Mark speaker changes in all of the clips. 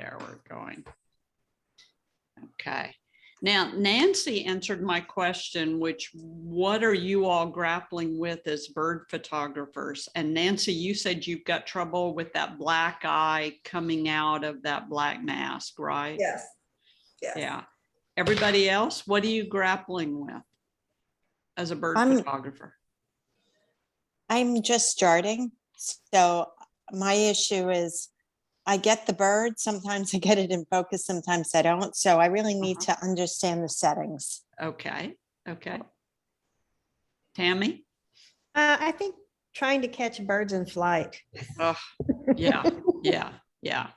Speaker 1: There we're going. Okay. Now, Nancy answered my question, which what are you all grappling with as bird photographers? And Nancy, you said you've got trouble with that black eye coming out of that black mask, right?
Speaker 2: Yes. Yes.
Speaker 1: Yeah. Everybody else, what are you grappling with as a bird photographer?
Speaker 3: I'm just starting. So my issue is I get the bird. Sometimes I get it in focus, sometimes I don't. So I really need to understand the settings.
Speaker 1: Okay. Okay. Tammy?
Speaker 4: I think trying to catch birds in flight.
Speaker 1: Oh, yeah. Yeah. Yeah.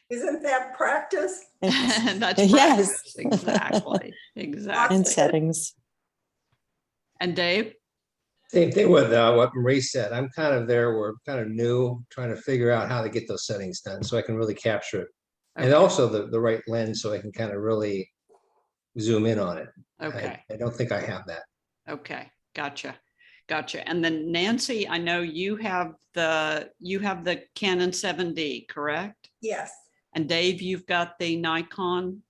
Speaker 2: Isn't that practice?
Speaker 1: That's
Speaker 3: Yes.
Speaker 1: practice. Exactly. Exactly.
Speaker 3: And settings.
Speaker 1: And Dave?
Speaker 5: Same thing with what Marie said. I'm kind of there. We're kind of new, trying to figure out how to get those settings done so I can really capture it.
Speaker 1: Okay.
Speaker 5: And also the right lens so I can kind of really zoom in on it.
Speaker 1: Okay.
Speaker 5: I don't think I have that.
Speaker 1: Okay. Gotcha. Gotcha. And then Nancy, I know you have the Canon 7D, correct?
Speaker 2: Yes.
Speaker 1: And Dave, you've got the Nikon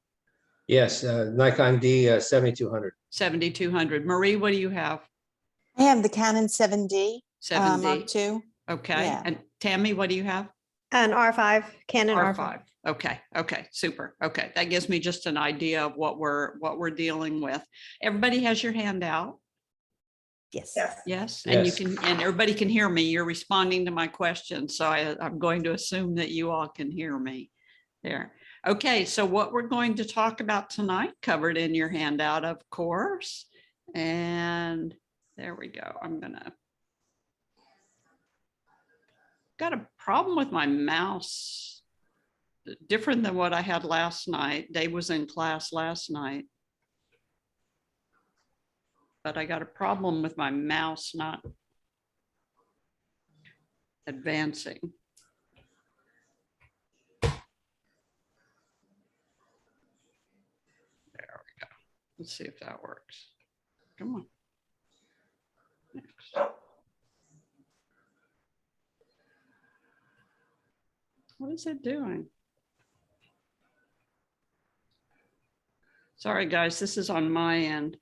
Speaker 5: Yes, Nikon D 7200.
Speaker 1: 7200. Marie, what do you have?
Speaker 3: I have the Canon 7D
Speaker 1: 7D.
Speaker 3: Mark II.
Speaker 1: Okay.
Speaker 3: Yeah.
Speaker 1: And Tammy, what do you have?
Speaker 4: An R5, Canon R5.
Speaker 1: R5. Okay. Okay. Super. Okay. That gives me just an idea of what we're dealing with. Everybody has your hand out.
Speaker 4: Yes.
Speaker 2: Yes.
Speaker 1: Yes. And you
Speaker 5: Yes.
Speaker 1: can, and everybody can hear me. You're responding to my question. So I'm going to assume that you all can hear me there. Okay. So what we're going to talk about tonight, covered in your handout, of course. And there we go. Got a problem with my mouse. Different than what I had last night. Dave was in class last night. But I got a problem with my mouse not advancing. There we go. Let's see if that works. Come on. Next. What is it doing? Sorry, guys, this is on my end.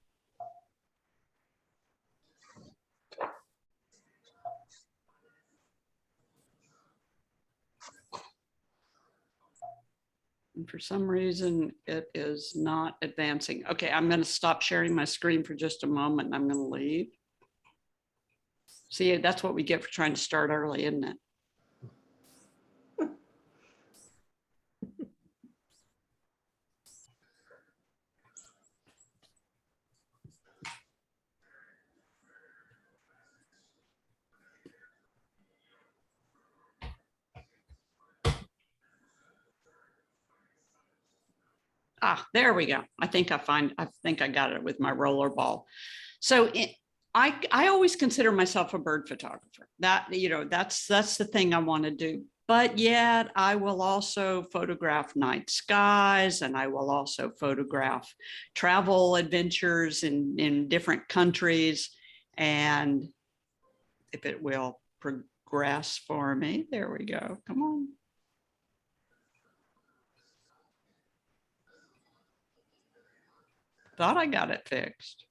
Speaker 1: And for some reason, it is not advancing. Okay, I'm going to stop sharing my screen for just a moment and I'm going to leave. See, that's what we get for trying to start early, isn't it? Ah, there we go. I think I got it with my roller ball. So I always consider myself a bird photographer. That, that's the thing I want to do. But yet I will also photograph night skies, and I will also photograph travel adventures in different countries. And if it will progress for me, there we go. Come on. Thought I got it fixed.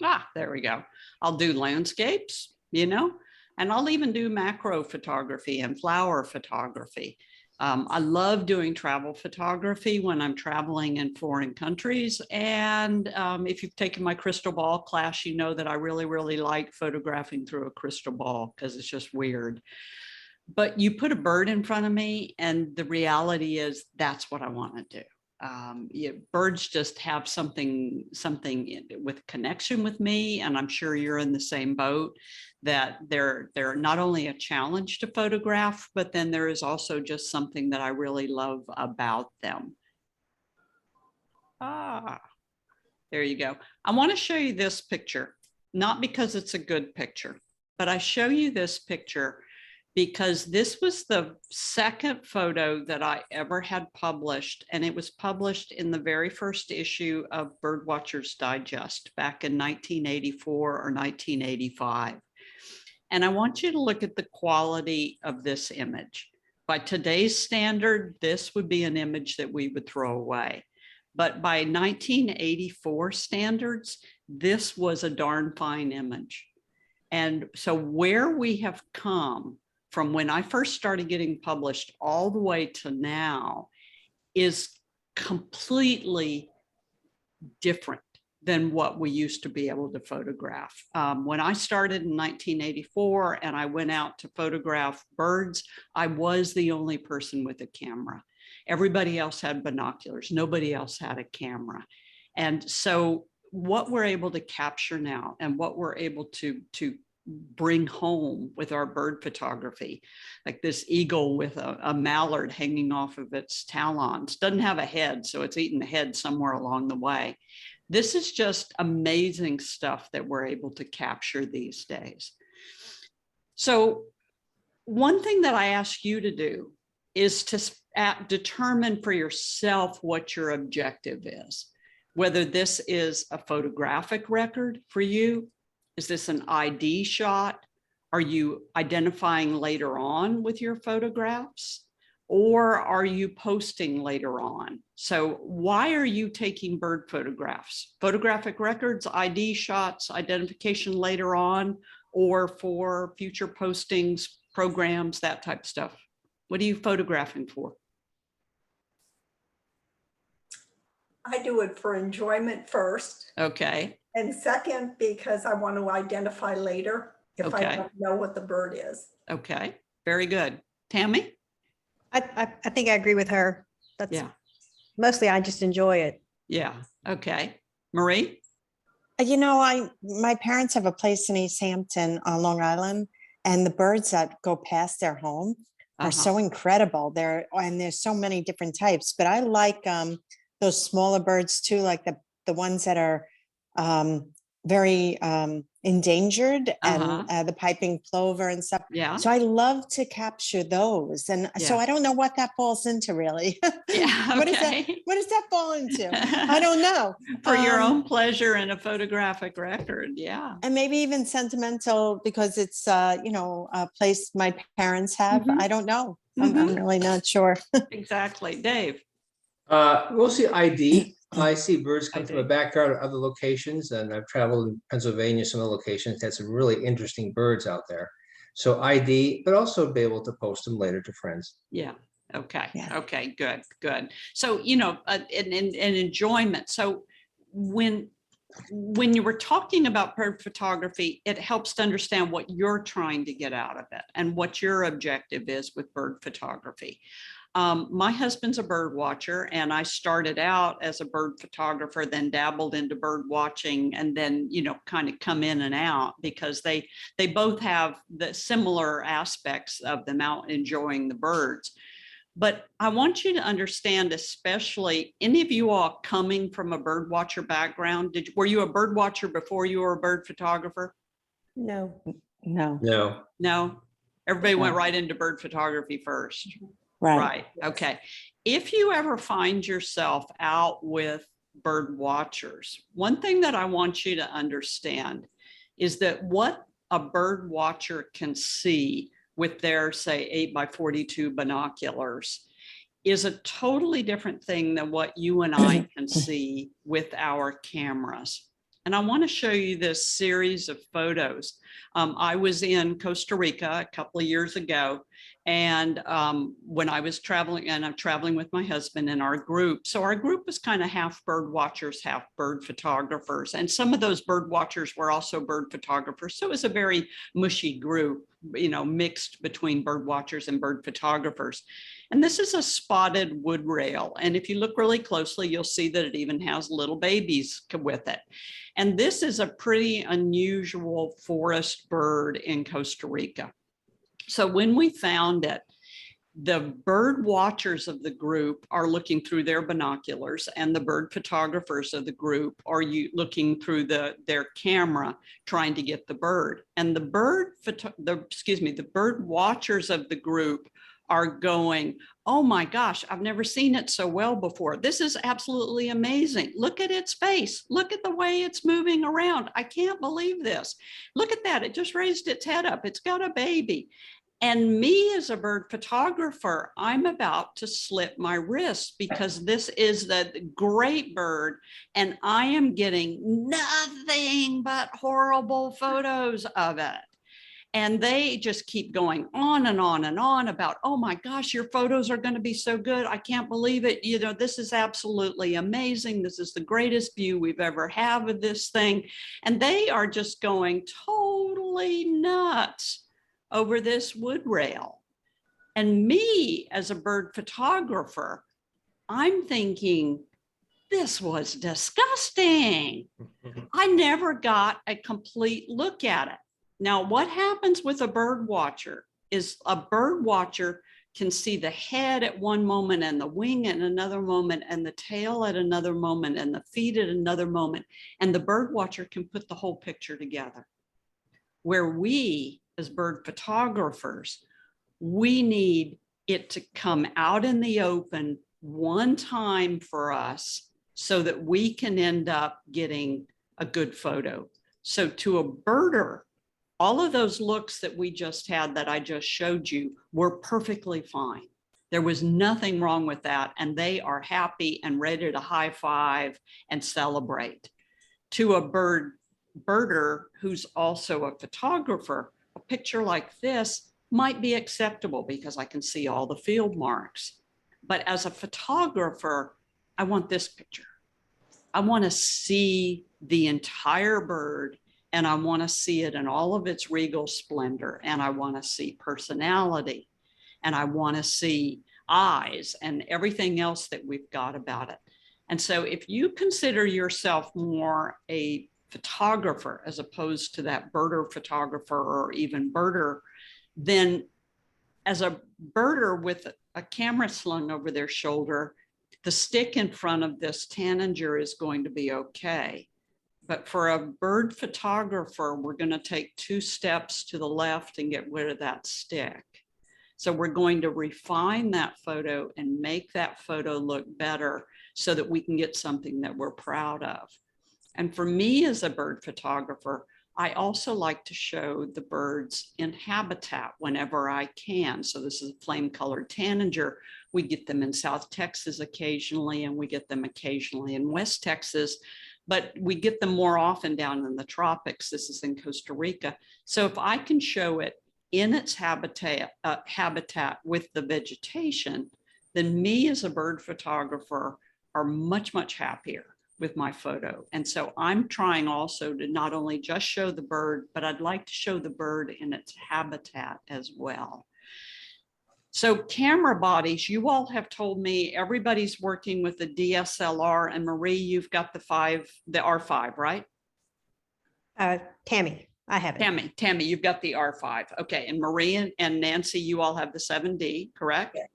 Speaker 1: Ah, there we go. I'll do landscapes, and I'll even do macro photography and flower photography. I love doing travel photography when I'm traveling in foreign countries. And if you've taken my crystal ball class, you know that I really, really like photographing through a crystal ball because it's just weird. But you put a bird in front of me and the reality is that's what I want to do. Birds just have something with connection with me, and I'm sure you're in the same boat, that they're not only a challenge to photograph, but then there is also just something that I really love about them. Ah, there you go. I want to show you this picture, not because it's a good picture, but I show you this picture because this was the second photo that I ever had published, and it was published in the very first issue of Birdwatchers Digest back in 1984 or 1985. And I want you to look at the quality of this image. By today's standard, this would be an image that we would throw away. But by 1984 standards, this was a darn fine image. And so where we have come from when I first started getting published all the way to now is completely different than what we used to be able to photograph. When I started in 1984 and I went out to photograph birds, I was the only person with a camera. Everybody else had binoculars. Nobody else had a camera. And so what we're able to capture now and what we're able to bring home with our bird photography, like this eagle with a mallard hanging off of its talons, doesn't have a head, so it's eaten the head somewhere along the way. This is just amazing stuff that we're able to capture these days. So one thing that I ask you to do is to determine for yourself what your objective is, whether this is a photographic record for you. Is this an ID shot? Are you identifying later on with your photographs? Or are you posting later on? So why are you taking bird photographs? Photographic records, ID shots, identification later on, or for future postings, programs, that type of stuff? What are you photographing for?
Speaker 2: I do it for enjoyment first.
Speaker 1: Okay.
Speaker 2: And second, because I want to identify later if I
Speaker 1: Okay.
Speaker 2: don't know what the bird is.
Speaker 1: Okay. Very good. Tammy?
Speaker 4: I think I agree with her. That's
Speaker 1: Yeah.
Speaker 4: mostly I just enjoy it.
Speaker 1: Yeah. Okay. Marie?
Speaker 3: You know, my parents have a place in East Hampton on Long Island, and the birds that go past their home are so incredible. And there's so many different types, but I like those smaller birds too, like the ones that are very endangered, and the piping plover and stuff.
Speaker 1: Yeah.
Speaker 3: So I love to capture those. And so I don't know what that falls into really.
Speaker 1: Yeah.
Speaker 3: What does that fall into? I don't know.
Speaker 1: For your own pleasure and a photographic record. Yeah.
Speaker 3: And maybe even sentimental because it's, a place my parents have.
Speaker 1: Mhm.
Speaker 3: I don't know. I'm really not sure.
Speaker 1: Exactly. Dave?
Speaker 5: Mostly ID. I see birds come from
Speaker 1: ID.
Speaker 5: the backyard at other locations, and I've traveled in Pennsylvania, some of the locations had some really interesting birds out there. So ID, but also be able to post them later to friends.
Speaker 1: Yeah. Okay.
Speaker 3: Yeah.
Speaker 1: Okay. Good. Good. So, an enjoyment. So when you were talking about bird photography, it helps to understand what you're trying to get out of it and what your objective is with bird photography. My husband's a bird watcher, and I started out as a bird photographer, then dabbled into bird watching, and then, kind of come in and out because they both have the similar aspects of them out enjoying the birds. But I want you to understand, especially any of you all coming from a bird watcher background, were you a bird watcher before you were a bird photographer?
Speaker 4: No.
Speaker 3: No.
Speaker 5: No.
Speaker 1: No, everybody went
Speaker 3: No.
Speaker 1: right into bird photography first.
Speaker 3: Right.
Speaker 1: Right. Okay. If you ever find yourself out with bird watchers, one thing that I want you to understand is that what a bird watcher can see with their, say, 8x42 binoculars is a totally different thing than what you and I can see with our cameras. And I want to show you this series of photos. I was in Costa Rica a couple of years ago, and when I was traveling, and I'm traveling with my husband and our group. So our group was kind of half bird watchers, half bird photographers. And some of those bird watchers were also bird photographers. So it was a very mushy group, mixed between bird watchers and bird photographers. And this is a spotted wood rail. And if you look really closely, you'll see that it even has little babies with it. And this is a pretty unusual forest bird in Costa Rica. So when we found it, The bird watchers of the group are looking through their binoculars, and the bird photographers of the group are looking through their camera trying to get the bird. And the bird watchers of the group are going, oh my gosh, I've never seen it so well before. This is absolutely amazing. Look at its face. Look at the way it's moving around. I can't believe this. Look at that. It just raised its head up. It's got a baby. And me as a bird photographer, I'm about to slip my wrist because this is the great bird and I am getting nothing but horrible photos of it. And they just keep going on and on and on about, oh my gosh, your photos are going to be so good. I can't believe it. You know, this is absolutely amazing. This is the greatest view we've ever had of this thing. And they are just going totally nuts over this wood rail. And me as a bird photographer, I'm thinking, this was disgusting. I never got a complete look at it. Now, what happens with a bird watcher is a bird watcher can see the head at one moment and the wing at another moment and the tail at another moment and the feet at another moment. And the bird watcher can put the whole picture together. Where we, as bird photographers, we need it to come out in the open one time for us so that we can end up getting a good photo. So to a birder, all of those looks that we just had that I just showed you were perfectly fine. There was nothing wrong with that. And they are happy and ready to high five and celebrate. To a birder who's also a photographer, a picture like this might be acceptable because I can see all the field marks. But as a photographer, I want this picture. I want to see the entire bird and I want to see it in all of its regal splendor. And I want to see personality and I want to see eyes and everything else that we've got about it. And so if you consider yourself more a photographer as opposed to that birder photographer or even birder, then as a birder with a camera slung over their shoulder, the stick in front of this tanager is going to be okay. But for a bird photographer, we're going to take 2 steps to the left and get rid of that stick. So we're going to refine that photo and make that photo look better so that we can get something that we're proud of. And for me as a bird photographer, I also like to show the birds in habitat whenever I can. So this is a flame-colored tanager. We get them in South Texas occasionally, and we get them occasionally in West Texas, but we get them more often down in the tropics. This is in Costa Rica. So if I can show it in its habitat with the vegetation, then me as a bird photographer are much, much happier with my photo. And so I'm trying also to not only just show the bird, but I'd like to show the bird in its habitat as well. So camera bodies, you all have told me everybody's working with the DSLR, and Marie, you've got the R5, right?
Speaker 4: Tammy, I have it.
Speaker 1: Tammy, you've got the R5. Okay, and Marie and Nancy, you all have the 7D, correct?
Speaker 2: Yes.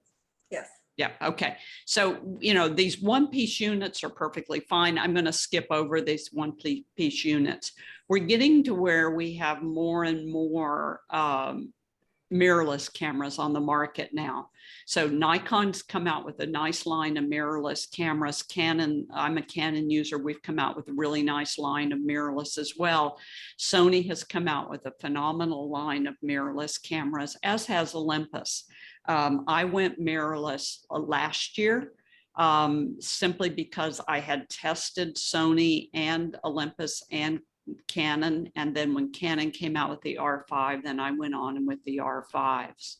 Speaker 2: Yes.
Speaker 1: Yeah, okay. So, you know, these one-piece units are perfectly fine. I'm going to skip over these one-piece units. We're getting to where we have more and more mirrorless cameras on the market now. So Nikon's come out with a nice line of mirrorless cameras. Canon, I'm a Canon user. We've come out with a really nice line of mirrorless as well. Sony has come out with a phenomenal line of mirrorless cameras, as has Olympus. I went mirrorless last year simply because I had tested Sony and Olympus and Canon. And then when Canon came out with the R5, then I went on with the R5s.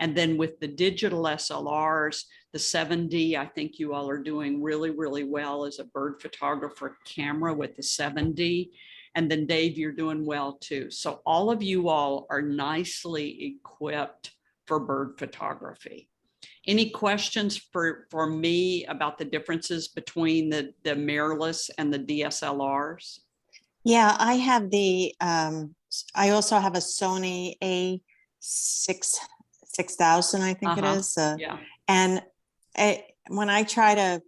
Speaker 1: And then with the digital SLRs, the 7D, I think you all are doing really, really well as a bird photographer camera with the 7D. And then Dave, you're doing well too. So all of you all are nicely equipped for bird photography. Any questions for me about the differences between the mirrorless and the DSLRs?
Speaker 3: Yeah, I have I also have a Sony A6 6,000, I think it
Speaker 1: Uh-huh.
Speaker 3: is.
Speaker 1: Yeah.
Speaker 3: And when I try to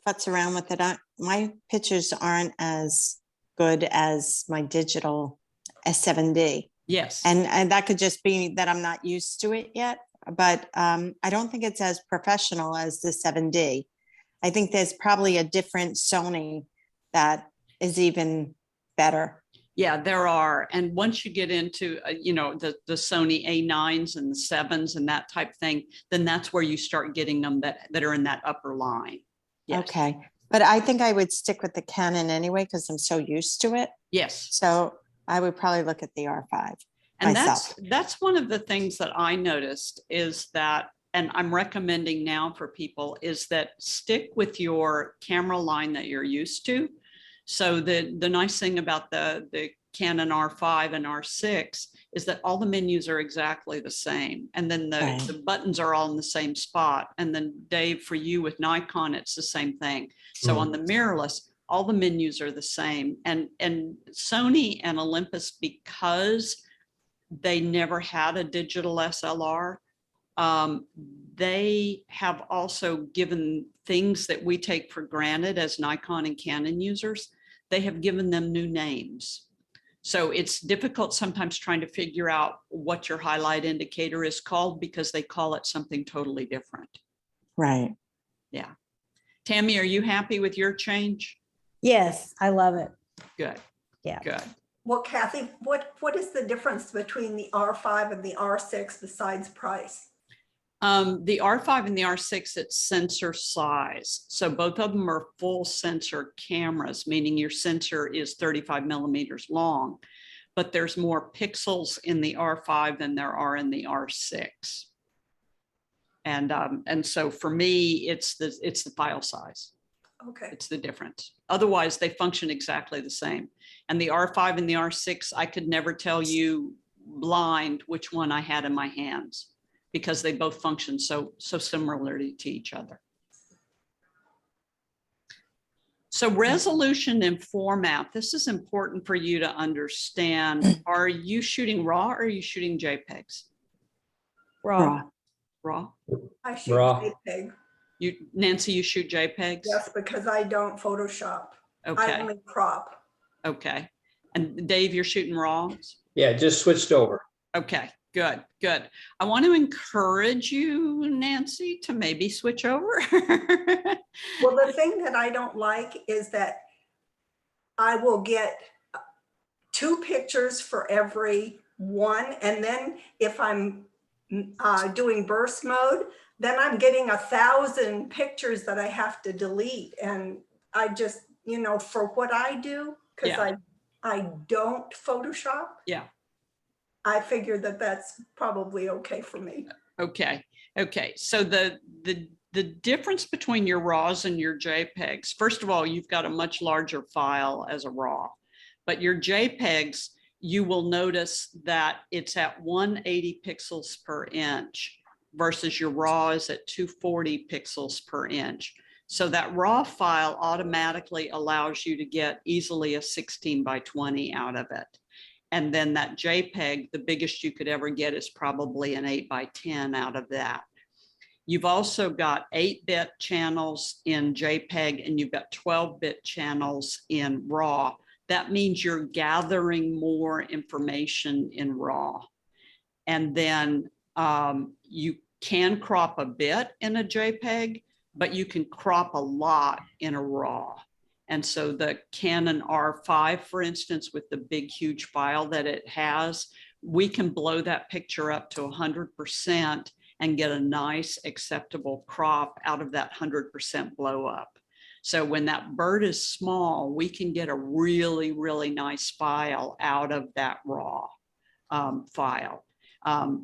Speaker 3: futz around with it, my pictures aren't as good as my digital S7D.
Speaker 1: Yes.
Speaker 3: And that could just be that I'm not used to it yet. But I don't think it's as professional as the 7D. I think there's probably a different Sony that is even better.
Speaker 1: Yeah, there are. And once you get into, the Sony A9s and the 7s and that type thing, then that's where you start getting them that are in that upper line. Yes.
Speaker 3: Okay. But I think I would stick with the Canon anyway, because I'm so used to it.
Speaker 1: Yes.
Speaker 3: So I would probably look at the R5
Speaker 1: And
Speaker 3: myself.
Speaker 1: that's one of the things that I noticed is that, and I'm recommending now for people, is that stick with your camera line that you're used to. So the nice thing about the Canon R5 and R6 is that all the menus are exactly the same. And then the buttons are all in the same spot. And then Dave, for you with Nikon, it's the same thing. So on the mirrorless, all the menus are the same. And Sony and Olympus, because they never had a digital SLR, they have also given things that we take for granted as Nikon and Canon users, they have given them new names. So it's difficult sometimes trying to figure out what your highlight indicator is called because they call it something totally different.
Speaker 3: Right.
Speaker 1: Yeah. Tammy, are you happy with your change?
Speaker 4: Yes, I love it.
Speaker 1: Good.
Speaker 4: Yeah.
Speaker 1: Good.
Speaker 2: Well, Kathy, what is the difference between the R5 and the R6 besides price?
Speaker 1: The R5 and the R6, it's sensor size. So both of them are full sensor cameras, meaning your sensor is 35 millimeters long, but there's more pixels in the R5 than there are in the R6. And so for me, it's the file size.
Speaker 2: Okay.
Speaker 1: It's the difference. Otherwise, they function exactly the same. And the R5 and the R6, I could never tell you blind which one I had in my hands, because they both function so similarly to each other. So resolution and format, this is important for you to understand. Are you shooting RAW or are you shooting JPEGs?
Speaker 4: Raw.
Speaker 1: RAW?
Speaker 2: I shoot
Speaker 5: Raw.
Speaker 2: JPEG.
Speaker 1: Nancy, you shoot JPEGs?
Speaker 2: Yes, because I don't Photoshop. I
Speaker 1: Okay,
Speaker 2: only crop.
Speaker 1: okay. And Dave, you're shooting RAWs?
Speaker 5: Yeah, just switched over.
Speaker 1: Okay, good, good. I want to encourage you, Nancy, to maybe switch over.
Speaker 2: Well, the thing that I don't like is that I will get 2 pictures for every one. And then if I'm doing burst mode, then I'm getting 1,000 pictures that I have to delete. And I just, for what I do, because
Speaker 1: Yeah.
Speaker 2: I don't Photoshop.
Speaker 1: Yeah.
Speaker 2: I figured that that's probably okay for me.
Speaker 1: Okay. Okay. So the difference between your RAWs and your JPEGs, first of all, you've got a much larger file as a RAW, but your JPEGs, you will notice that it's at 180 pixels per inch versus your RAW is at 240 pixels per inch. So that RAW file automatically allows you to get easily a 16 by 20 out of it. And then that JPEG, the biggest you could ever get is probably an 8 by 10 out of that. You've also got 8-bit channels in JPEG and you've got 12-bit channels in RAW. That means you're gathering more information in RAW. And then you can crop a bit in a JPEG, but you can crop a lot in a RAW. And so the Canon R5, for instance, with the big, huge file that it has, we can blow that picture up to 100% and get a nice acceptable crop out of that 100% blow up. So when that bird is small, we can get a really, really nice file out of that RAW file.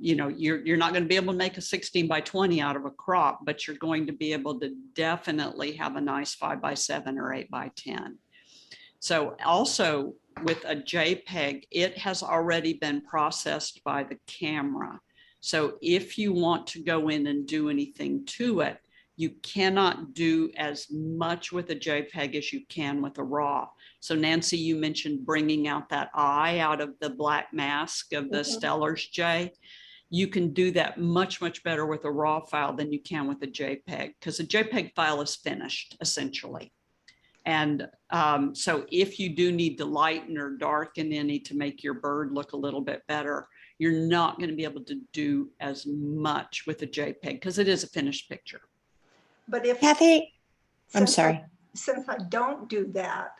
Speaker 1: You're not going to be able to make a 16 by 20 out of a crop, but you're going to be able to definitely have a nice 5 by 7 or 8 by 10. So also with a JPEG, it has already been processed by the camera. So if you want to go in and do anything to it, you cannot do as much with a JPEG as you can with a RAW. So Nancy, you mentioned bringing out that eye out of the black mask of the Stellar's J. you can do that much, much better with a RAW file than you can with a JPEG, because a JPEG file is finished essentially. And so if you do need to lighten or darken any to make your bird look a little bit better, you're not going to be able to do as much with a JPEG because it is a finished picture.
Speaker 2: But if
Speaker 3: Kathy, I'm
Speaker 2: since
Speaker 3: sorry.
Speaker 2: since I don't do that,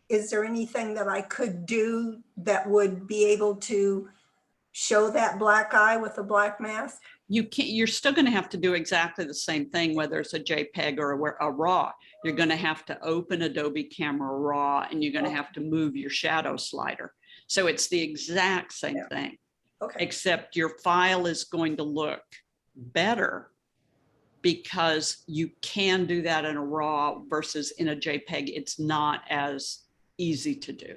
Speaker 2: is there anything that I could do that would be able to show that black eye with a black mask?
Speaker 1: You can't, you're still going to have to do exactly the same thing, whether it's a JPEG or a RAW. You're going to have to open Adobe Camera Raw, and you're going to have to move your shadow slider. So it's the exact same thing,
Speaker 2: Okay.
Speaker 1: except your file is going to look better because you can do that in a RAW versus in a JPEG. It's not as easy to do.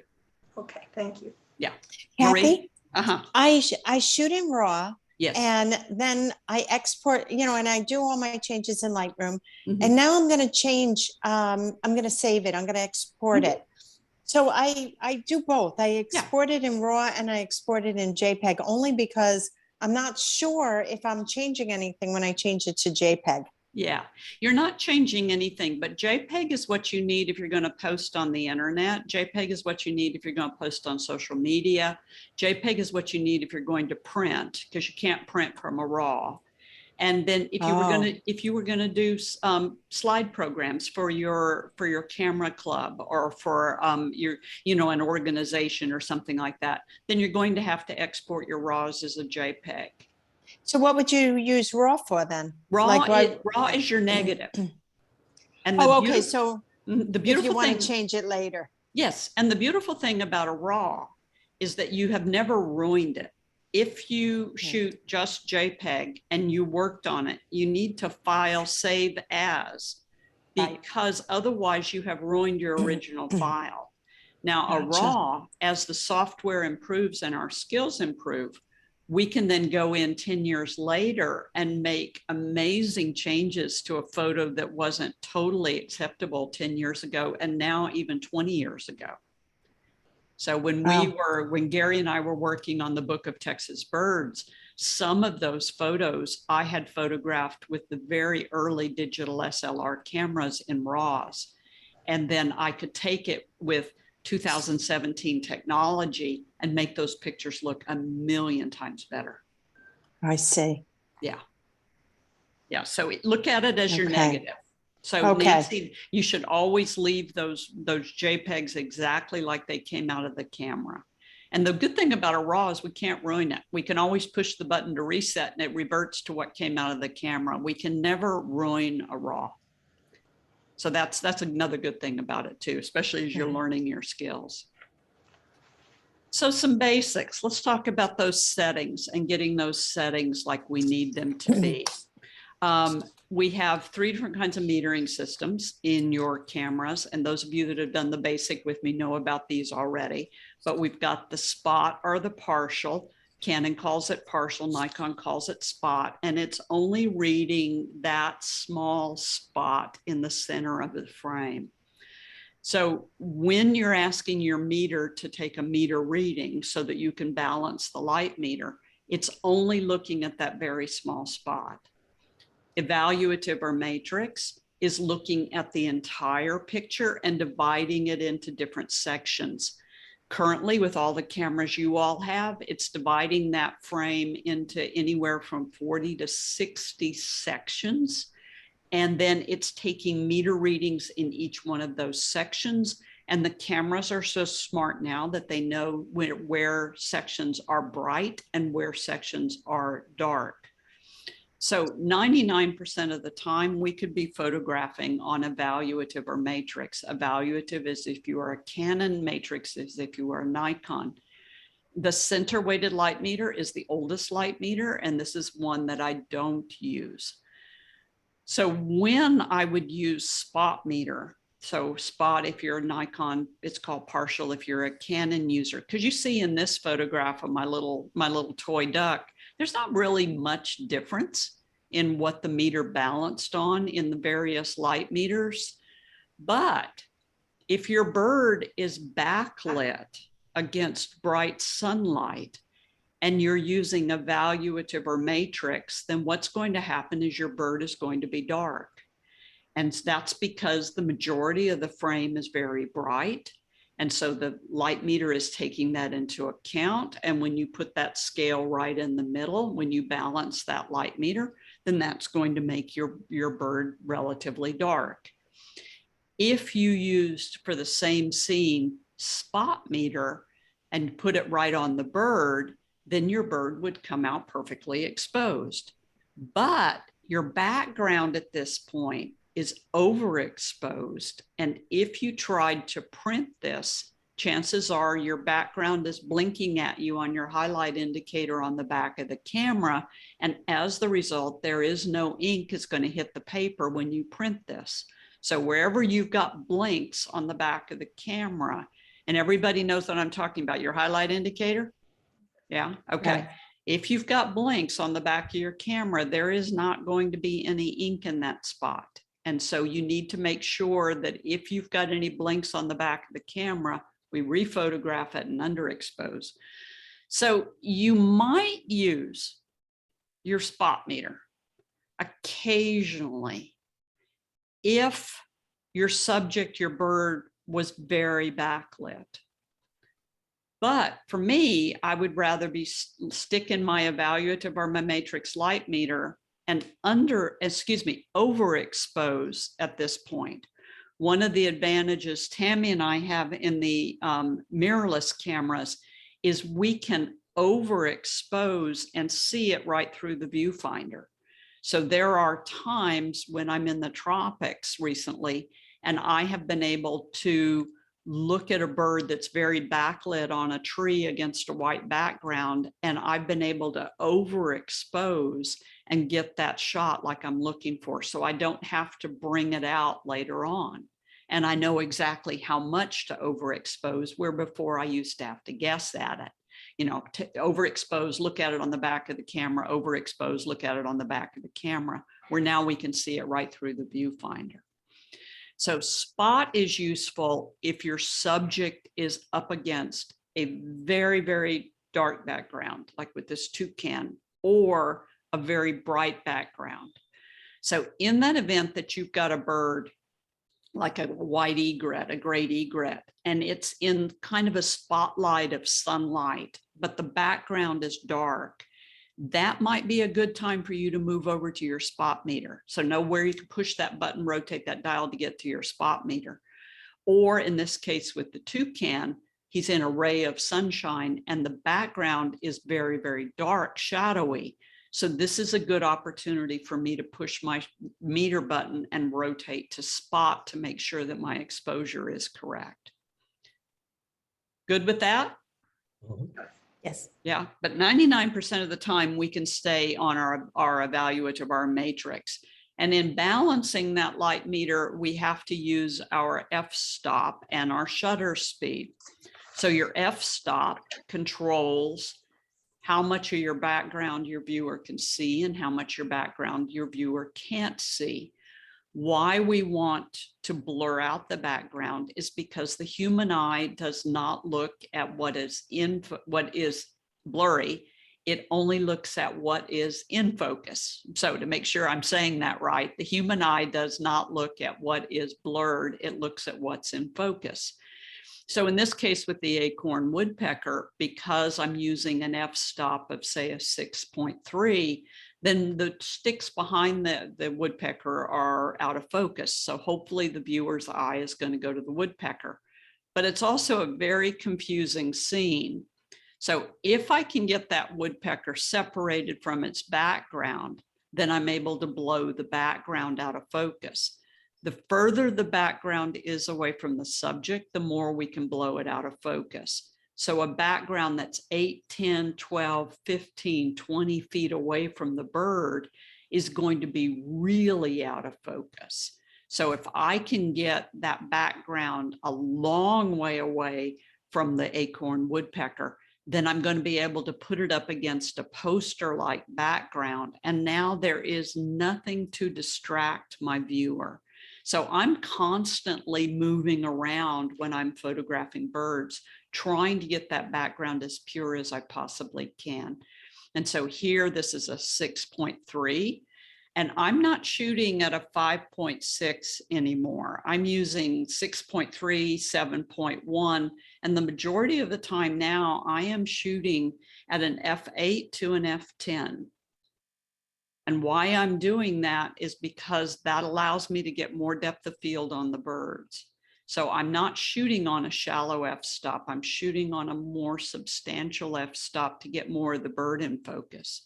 Speaker 2: Okay, thank you.
Speaker 1: Yeah.
Speaker 3: Kathy,
Speaker 1: Uh-huh.
Speaker 3: I shoot in RAW.
Speaker 1: Yes.
Speaker 3: And then I export, you know, and I do all my changes in Lightroom.
Speaker 1: Mhm.
Speaker 3: And now I'm going to change, I'm going to save it. I'm going to export it. So I do both. I export it in RAW and I export it in JPEG only because I'm not sure if I'm changing anything when I change it to JPEG.
Speaker 1: Yeah, you're not changing anything, but JPEG is what you need if you're going to post on the internet. JPEG is what you need if you're going to post on social media. JPEG is what you need if you're going to print, because you can't print from a RAW. And then if you were going to do slide programs for your camera club or for your, you know, an organization or something like that, then you're going to have to export your RAWs as a JPEG.
Speaker 3: So what would you use RAW for then?
Speaker 1: RAW is your negative. And
Speaker 3: okay. So
Speaker 1: the beautiful
Speaker 3: if you want
Speaker 1: thing,
Speaker 3: to change it later.
Speaker 1: yes. And the beautiful thing about a RAW is that you have never ruined it. If you shoot just JPEG and you worked on it, you need to file save as, because otherwise you have ruined your original file. Now a RAW, as the software improves and our skills improve, we can then go in 10 years later and make amazing changes to a photo that wasn't totally acceptable 10 years ago and now even 20 years ago. So when Gary and I were working on the Book of Texas Birds, some of those photos I had photographed with the very early digital SLR cameras in RAWs. And then I could take it with 2017 technology and make those pictures look 1,000,000 times better.
Speaker 3: I see.
Speaker 1: Yeah. Yeah. So look at it as your negative. So Nancy, you should always leave those JPEGs exactly like they came out of the camera. And the good thing about a RAW is we can't ruin it. We can always push the button to reset and it reverts to what came out of the camera. We can never ruin a RAW. So that's another good thing about it too, especially as you're learning your skills. So some basics. Let's talk about those settings and getting those settings like we need them to be. We have 3 different kinds of metering systems in your cameras. And those of you that have done the basic with me know about these already. But we've got the spot or the partial. Canon calls it partial, Nikon calls it spot, and it's only reading that small spot in the center of the frame. So when you're asking your meter to take a meter reading so that you can balance the light meter, it's only looking at that very small spot. Evaluative or matrix is looking at the entire picture and dividing it into different sections. Currently, with all the cameras you all have, it's dividing that frame into anywhere from 40 to 60 sections. And then it's taking meter readings in each one of those sections. And the cameras are so smart now that they know where sections are bright and where sections are dark. So 99% of the time we could be photographing on evaluative or matrix. Evaluative is if you are a Canon, matrix is if you are a Nikon. The center weighted light meter is the oldest light meter, and this is one that I don't use. So when I would use spot meter, so spot if you're a Nikon, it's called partial if you're a Canon user, because you see in this photograph of my little toy duck, there's not really much difference in what the meter balanced on in the various light meters. But if your bird is backlit against bright sunlight, and you're using evaluative or matrix, then what's going to happen is your bird is going to be dark. And that's because the majority of the frame is very bright. And so the light meter is taking that into account. And when you put that scale right in the middle, when you balance that light meter, then that's going to make your bird relatively dark. If you used for the same scene spot meter and put it right on the bird, then your bird would come out perfectly exposed. But your background at this point is overexposed. And if you tried to print this, chances are your background is blinking at you on your highlight indicator on the back of the camera. And as the result, there is no ink is going to hit the paper when you print this. So wherever you've got blinks on the back of the camera, and everybody knows what I'm talking about, your highlight indicator? Yeah, okay.
Speaker 3: Right.
Speaker 1: If you've got blinks on the back of your camera, there is not going to be any ink in that spot. And so you need to make sure that if you've got any blinks on the back of the camera, we rephotograph it and underexpose. So you might use your spot meter occasionally if your subject, your bird, was very backlit. But for me, I would rather be sticking my evaluative or my matrix light meter and overexpose at this point. One of the advantages Tammy and I have in the mirrorless cameras is we can overexpose and see it right through the viewfinder. So there are times when I'm in the tropics recently, and I have been able to look at a bird that's very backlit on a tree against a white background, and I've been able to overexpose and get that shot like I'm looking for. So I don't have to bring it out later on. And I know exactly how much to overexpose, where before I used to have to guess at it. You know, to overexpose, look at it on the back of the camera, overexpose, look at it on the back of the camera, where now we can see it right through the viewfinder. So spot is useful if your subject is up against a very, very dark background, like with this toucan, or a very bright background. So in that event that you've got a bird like a white egret, a great egret, and it's in kind of a spotlight of sunlight, but the background is dark, that might be a good time for you to move over to your spot meter. So know where you can push that button, rotate that dial to get to your spot meter. Or in this case with the toucan, he's in a ray of sunshine and the background is very, very dark, shadowy. So this is a good opportunity for me to push my meter button and rotate to spot to make sure that my exposure is correct. Good with that?
Speaker 4: Yes.
Speaker 1: Yeah, but 99% of the time we can stay on our evaluative, our matrix. And in balancing that light meter, we have to use our f-stop and our shutter speed. So your f-stop controls how much of your background your viewer can see and how much your background your viewer can't see. Why we want to blur out the background is because the human eye does not look at what is blurry. It only looks at what is in focus. So to make sure I'm saying that right, the human eye does not look at what is blurred. It looks at what's in focus. So in this case with the acorn woodpecker, because I'm using an f-stop of say a 6.3, then the sticks behind the woodpecker are out of focus. So hopefully the viewer's eye is going to go to the woodpecker. But it's also a very confusing scene. So if I can get that woodpecker separated from its background, then I'm able to blow the background out of focus. The further the background is away from the subject, the more we can blow it out of focus. So a background that's 8, 10, 12, 15, 20 feet away from the bird is going to be really out of focus. So if I can get that background a long way away from the acorn woodpecker, then I'm going to be able to put it up against a poster-like background. And now there is nothing to distract my viewer. So I'm constantly moving around when I'm photographing birds, trying to get that background as pure as I possibly can. And so here, this is a 6.3. And I'm not shooting at a 5.6 anymore. I'm using 6.3, 7.1. And the majority of the time now, I am shooting at an f8 to an f10. And why I'm doing that is because that allows me to get more depth of field on the birds. So I'm not shooting on a shallow f-stop. I'm shooting on a more substantial f-stop to get more of the bird in focus.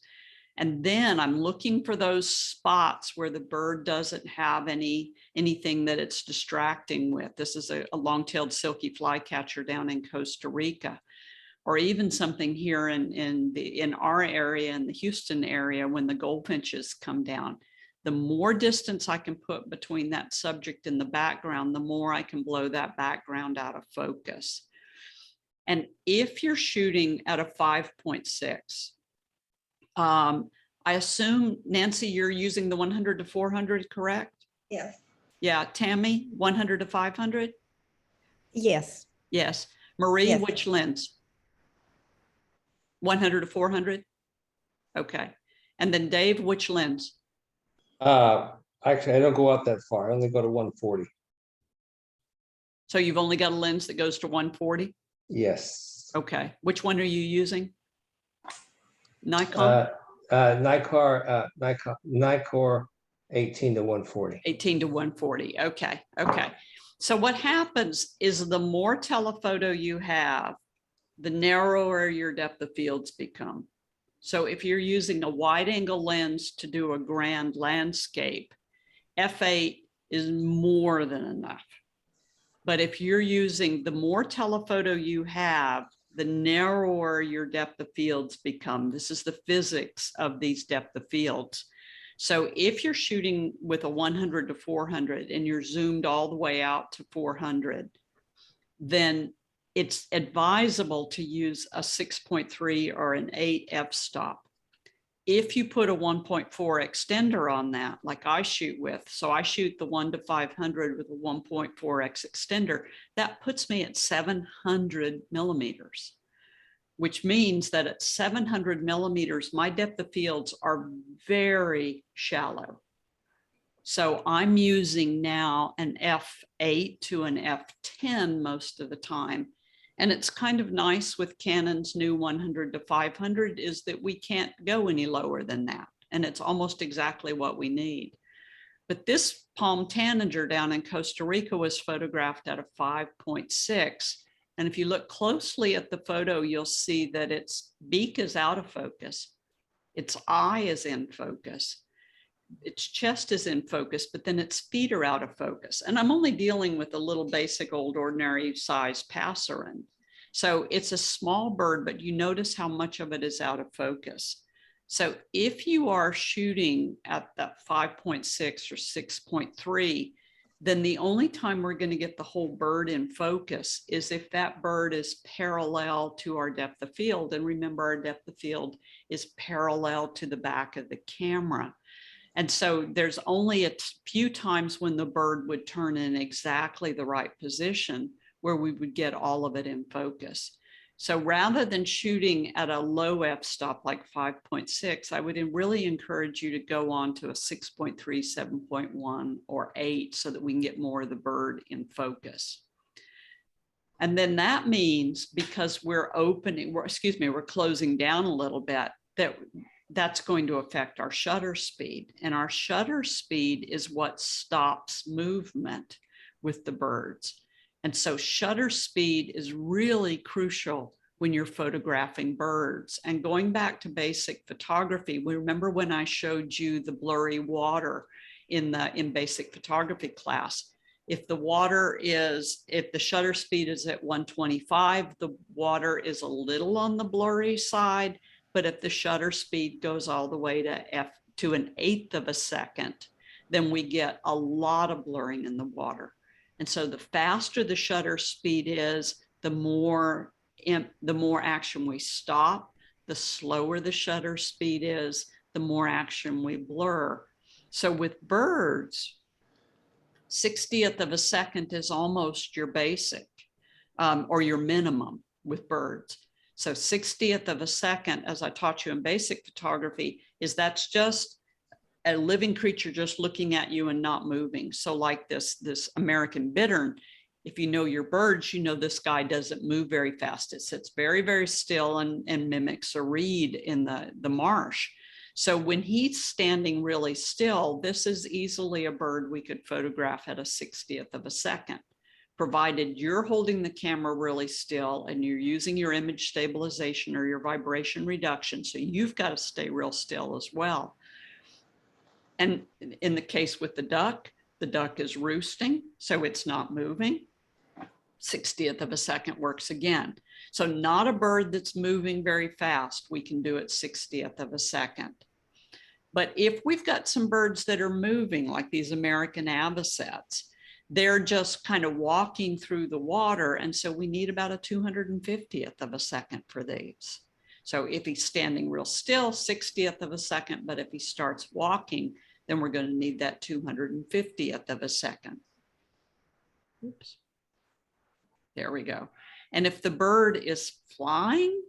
Speaker 1: And then I'm looking for those spots where the bird doesn't have anything that it's distracting with. This is a long-tailed silky flycatcher down in Costa Rica, or even something here in our area, in the Houston area, when the goldfinches come down. The more distance I can put between that subject and the background, the more I can blow that background out of focus. And if you're shooting at a 5.6, I assume, Nancy, you're using the 100 to 400, correct?
Speaker 2: Yes.
Speaker 1: Yeah, Tammy, 100 to 500?
Speaker 4: Yes.
Speaker 1: Yes. Marie,
Speaker 4: Yes.
Speaker 1: which lens? 100 to 400? Okay. And then Dave, which lens?
Speaker 5: Actually, I don't go out that far. I only go to 140.
Speaker 1: So you've only got a lens that goes to 140?
Speaker 5: Yes.
Speaker 1: Okay. Which one are you using? Nikon?
Speaker 5: Nikon 18 to 140.
Speaker 1: 18 to 140. Okay. Okay. So what happens is the more telephoto you have, the narrower your depth of fields become. So if you're using a wide angle lens to do a grand landscape, f8 is more than enough. But if you're using, the more telephoto you have, the narrower your depth of fields become. This is the physics of these depth of fields. So if you're shooting with a 100 to 400 and you're zoomed all the way out to 400, then it's advisable to use a 6.3 or an 8 f-stop. If you put a 1.4 extender on that, like I shoot with, so I shoot the 1 to 500 with a 1.4x extender, that puts me at 700 millimeters, which means that at 700 millimeters, my depth of fields are very shallow. So I'm using now an f8 to an f10 most of the time. And it's kind of nice with Canon's new 100 to 500 is that we can't go any lower than that. And it's almost exactly what we need. But this palm tanager down in Costa Rica was photographed at a 5.6. And if you look closely at the photo, you'll see that its beak is out of focus. Its eye is in focus. Its chest is in focus, but then its feet are out of focus. And I'm only dealing with a little basic old ordinary size passerin. So it's a small bird, but you notice how much of it is out of focus. So if you are shooting at that 5.6 or 6.3, then the only time we're going to get the whole bird in focus is if that bird is parallel to our depth of field. And remember, our depth of field is parallel to the back of the camera. And so there's only a few times when the bird would turn in exactly the right position where we would get all of it in focus. So rather than shooting at a low f-stop like 5.6, I would really encourage you to go on to a 6.3, 7.1, or 8 so that we can get more of the bird in focus. And then that means, because we're closing down a little bit, that's going to affect our shutter speed. And our shutter speed is what stops movement with the birds. And so shutter speed is really crucial when you're photographing birds. And going back to basic photography, we remember when I showed you the blurry water in basic photography class. If the shutter speed is at 125, the water is a little on the blurry side. But if the shutter speed goes all the way to an 1/8 of a second, then we get a lot of blurring in the water. And so the faster the shutter speed is, the more action we stop. The slower the shutter speed is, the more action we blur. So with birds, 60th of a second is almost your basic or your minimum with birds. So 60th of a second, as I taught you in basic photography, that's just a living creature just looking at you and not moving. So like this American bittern, if you know your birds, you know this guy doesn't move very fast. It sits very, very still and mimics a reed in the marsh. So when he's standing really still, this is easily a bird we could photograph at a 60th of a second, provided you're holding the camera really still and you're using your image stabilization or your vibration reduction. So you've got to stay real still as well. And in the case with the duck is roosting, so it's not moving. 60th of a second works again. So not a bird that's moving very fast, we can do it 60th of a second. But if we've got some birds that are moving, like these American avocets, they're just kind of walking through the water. And so we need about a 250th of a second for these. So if he's standing real still, 60th of a second, but if he starts walking, then we're going to need that 250th of a second. Oops. There we go. And if the bird is flying,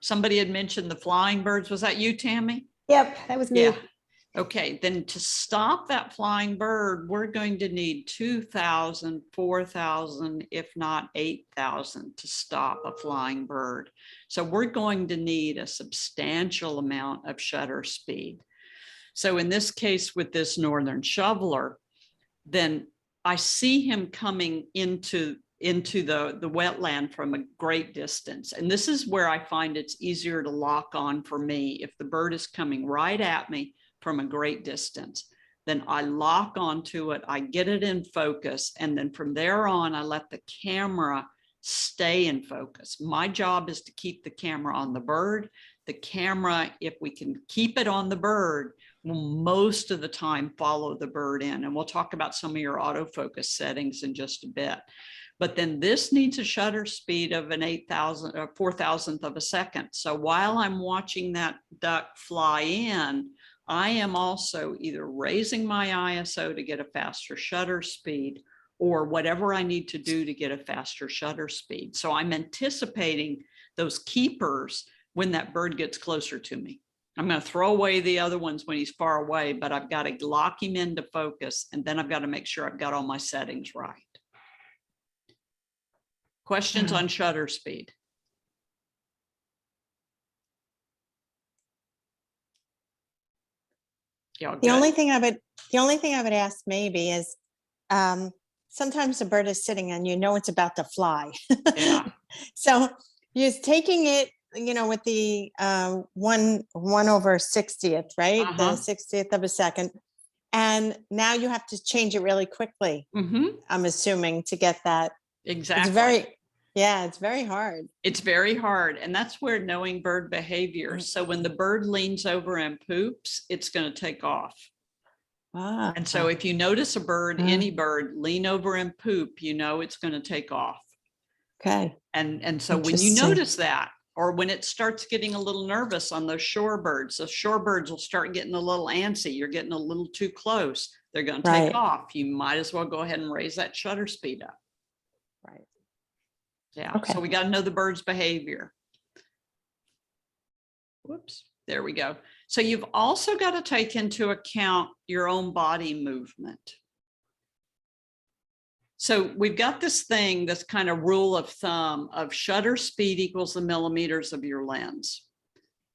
Speaker 1: somebody had mentioned the flying birds. Was that you, Tammy?
Speaker 4: Yep, that was me.
Speaker 1: Yeah. Okay, then to stop that flying bird, we're going to need 2,000, 4,000, if not 8,000 to stop a flying bird. So we're going to need a substantial amount of shutter speed. So in this case with this northern shoveler, then I see him coming into the wetland from a great distance. And this is where I find it's easier to lock on for me. If the bird is coming right at me from a great distance, then I lock onto it, I get it in focus, and then from there on, I let the camera stay in focus. My job is to keep the camera on the bird. The camera, if we can keep it on the bird, will most of the time follow the bird in. And we'll talk about some of your autofocus settings in just a bit. But then this needs a shutter speed of an 8,000 or 4,000th of a second. So while I'm watching that duck fly in, I am also either raising my ISO to get a faster shutter speed or whatever I need to do to get a faster shutter speed. So I'm anticipating those keepers when that bird gets closer to me. I'm going to throw away the other ones when he's far away, but I've got to lock him into focus, and then I've got to make sure I've got all my settings right. Questions on shutter speed? Yeah,
Speaker 3: The only thing I would ask maybe is, sometimes the bird is sitting and you know it's about to fly.
Speaker 1: Yeah.
Speaker 3: So you're taking it, with the 1/60th, right?
Speaker 1: Uh-huh.
Speaker 3: The 60th of a second. And now you have to change it really quickly.
Speaker 1: Mm-hmm.
Speaker 3: I'm assuming to get that.
Speaker 1: Exactly.
Speaker 3: It's very hard.
Speaker 1: It's very hard. And that's where knowing bird behavior. So when the bird leans over and poops, it's going to take off.
Speaker 3: Ah.
Speaker 1: And so if you notice a bird, any bird, lean over and poop, it's going to take off.
Speaker 3: Okay.
Speaker 1: And so when you notice that, or when it starts getting a little nervous on those shorebirds will start getting a little antsy. You're getting a little too close. They're going to take off. You might as well go ahead and raise that shutter speed up.
Speaker 3: Right.
Speaker 1: Yeah.
Speaker 3: Okay.
Speaker 1: So we got to know the bird's behavior. Whoops. There we go. So you've also got to take into account your own body movement. So we've got this thing, this kind of rule of thumb of shutter speed equals the millimeters of your lens.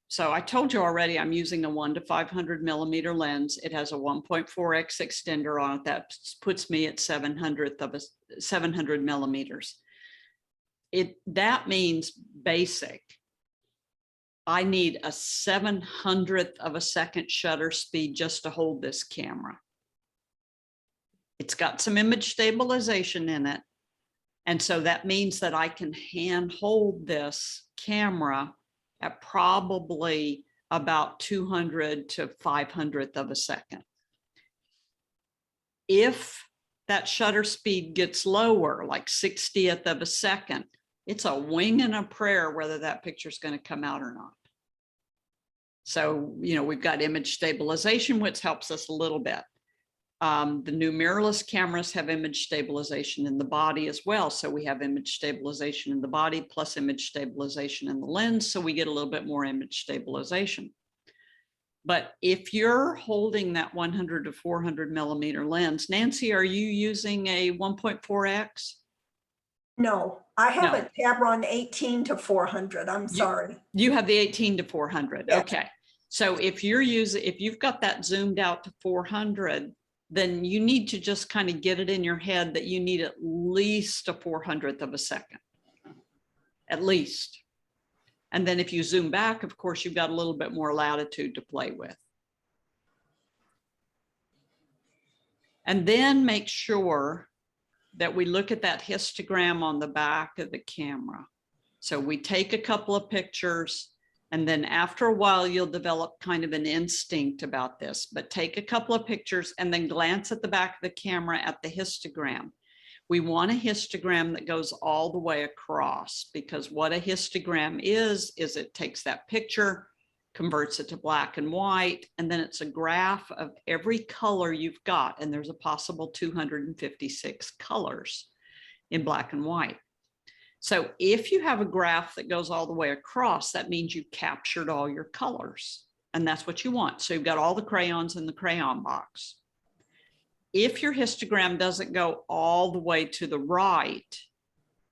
Speaker 1: So I told you already, I'm using a 1 to 500 millimeter lens. It has a 1.4x extender on it. That puts me at 700 millimeters. That means basic. I need a 700th of a second shutter speed just to hold this camera. It's got some image stabilization in it. And so that means that I can hand hold this camera at probably about 200 to 500th of a second. If that shutter speed gets lower, like 60th of a second, it's a wing and a prayer whether that picture is going to come out or not. So, we've got image stabilization, which helps us a little bit. The new mirrorless cameras have image stabilization in the body as well. So we have image stabilization in the body plus image stabilization in the lens. So we get a little bit more image stabilization. But if you're holding that 100 to 400 millimeter lens, Nancy, are you using a 1.4x?
Speaker 2: No, I have
Speaker 1: No.
Speaker 2: a Tamron 18 to 400. I'm sorry.
Speaker 1: You have the 18 to 400.
Speaker 2: Yes.
Speaker 1: Okay. So if you've got that zoomed out to 400, then you need to just kind of get it in your head that you need at least a 400th of a second, at least. And then if you zoom back, of course, you've got a little bit more latitude to play with. And then make sure that we look at that histogram on the back of the camera. So we take a couple of pictures, and then after a while, you'll develop kind of an instinct about this, but take a couple of pictures and then glance at the back of the camera at the histogram. We want a histogram that goes all the way across, because what a histogram is it takes that picture, converts it to black and white, and then it's a graph of every color you've got. And there's a possible 256 colors in black and white. So if you have a graph that goes all the way across, that means you captured all your colors, and that's what you want. So you've got all the crayons in the crayon box. If your histogram doesn't go all the way to the right,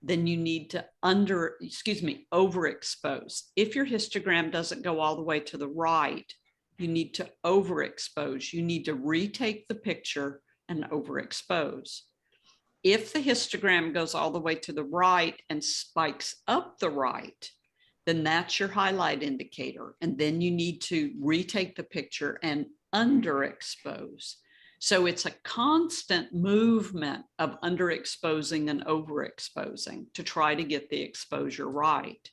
Speaker 1: then you need to overexpose. If your histogram doesn't go all the way to the right, you need to overexpose. You need to retake the picture and overexpose. If the histogram goes all the way to the right and spikes up the right, then that's your highlight indicator. And then you need to retake the picture and underexpose. So it's a constant movement of underexposing and overexposing to try to get the exposure right.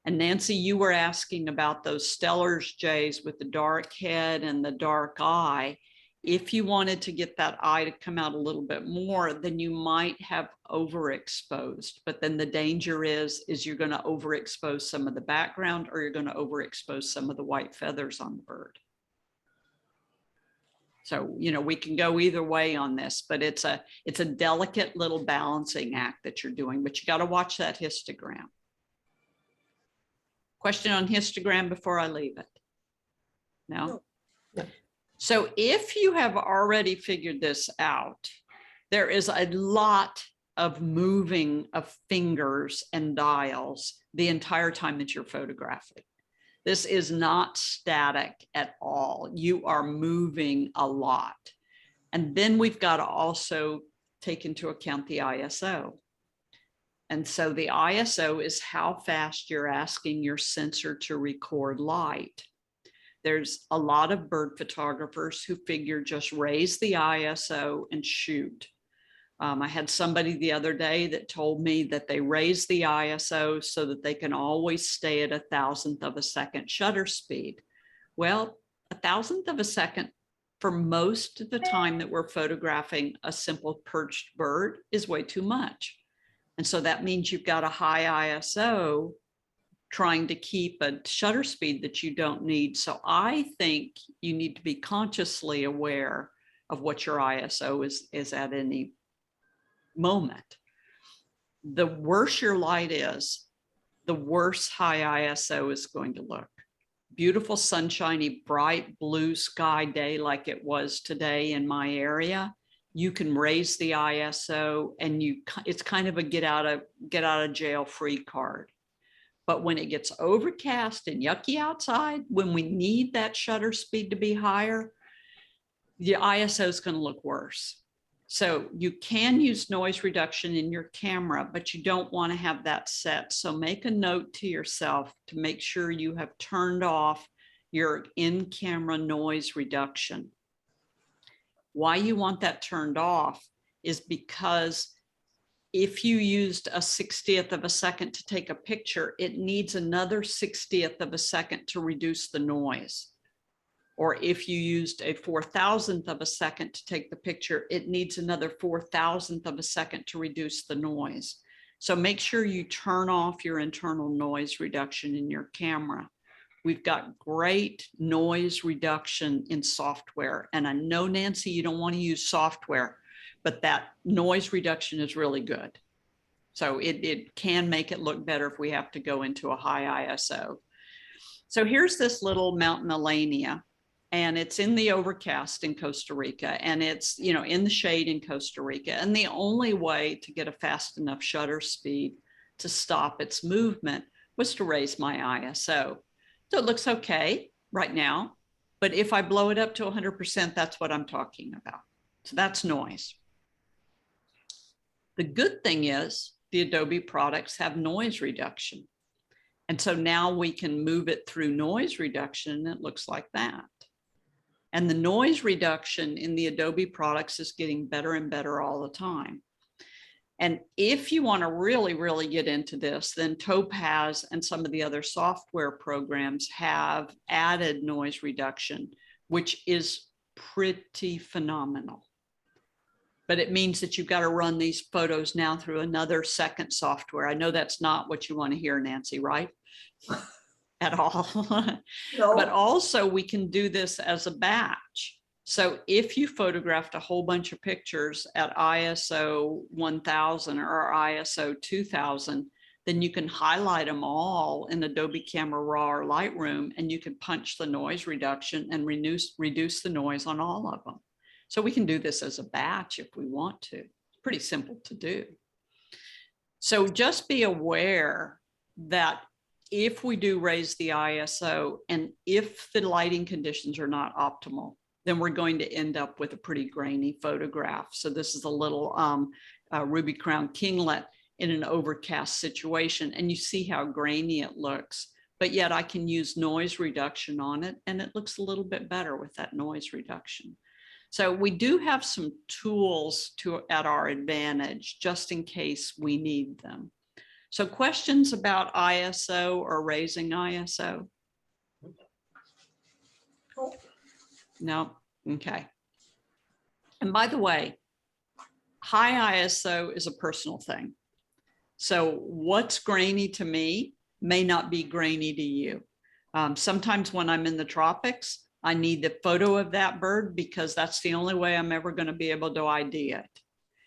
Speaker 1: And Nancy, you were asking about those Stellar's jays with the dark head and the dark eye. If you wanted to get that eye to come out a little bit more, then you might have overexposed. But then the danger is you're going to overexpose some of the background, or you're going to overexpose some of the white feathers on the bird. So, you know, we can go either way on this, but it's a delicate little balancing act that you're doing, but you got to watch that histogram. Question on histogram before I leave it? No?
Speaker 4: No.
Speaker 1: So if you have already figured this out, there is a lot of moving of fingers and dials the entire time that you're photographing. This is not static at all. You are moving a lot. And then we've got to also take into account the ISO. And so the ISO is how fast you're asking your sensor to record light. There's a lot of bird photographers who figure just raise the ISO and shoot. I had somebody the other day that told me that they raise the ISO so that they can always stay at 1,000th of a second shutter speed. Well, 1,000th of a second for most of the time that we're photographing a simple perched bird is way too much. And so that means you've got a high ISO trying to keep a shutter speed that you don't need. So I think you need to be consciously aware of what your ISO is at any moment. The worse your light is, the worse high ISO is going to look. Beautiful, sunshiny, bright blue sky day like it was today in my area, you can raise the ISO and it's kind of a get out of jail free card. But when it gets overcast and yucky outside, when we need that shutter speed to be higher, the ISO is going to look worse. So you can use noise reduction in your camera, but you don't want to have that set. So make a note to yourself to make sure you have turned off your in-camera noise reduction. Why you want that turned off is because if you used a 60th of a second to take a picture, it needs another 60th of a second to reduce the noise. Or if you used a 4,000th of a second to take the picture, it needs another 4,000th of a second to reduce the noise. So make sure you turn off your internal noise reduction in your camera. We've got great noise reduction in software. And I know, Nancy, you don't want to use software, but that noise reduction is really good. So it can make it look better if we have to go into a high ISO. So here's this little mountain Alania, and it's in the overcast in Costa Rica, and it's, you know, in the shade in Costa Rica. And the only way to get a fast enough shutter speed to stop its movement was to raise my ISO. So it looks okay right now, but if I blow it up to 100%, that's what I'm talking about. So that's noise. The good thing is the Adobe products have noise reduction. And so now we can move it through noise reduction, and it looks like that. And the noise reduction in the Adobe products is getting better and better all the time. And if you want to really, really get into this, then Topaz and some of the other software programs have added noise reduction, which is pretty phenomenal. But it means that you've got to run these photos now through another second software. I know that's not what you want to hear, Nancy, right? At all.
Speaker 2: No.
Speaker 1: But also we can do this as a batch. So if you photographed a whole bunch of pictures at ISO 1000 or ISO 2000, then you can highlight them all in Adobe Camera Raw or Lightroom, and you can punch the noise reduction and reduce the noise on all of them. So we can do this as a batch if we want to. It's pretty simple to do. So just be aware that if we do raise the ISO, and if the lighting conditions are not optimal, then we're going to end up with a pretty grainy photograph. So this is a little ruby crown kinglet in an overcast situation, and you see how grainy it looks, but yet I can use noise reduction on it, and it looks a little bit better with that noise reduction. So we do have some tools at our advantage, just in case we need them. So questions about ISO or raising ISO?
Speaker 2: Oh.
Speaker 1: No, okay. And by the way, high ISO is a personal thing. So what's grainy to me may not be grainy to you. Sometimes when I'm in the tropics, I need the photo of that bird because that's the only way I'm ever going to be able to ID it.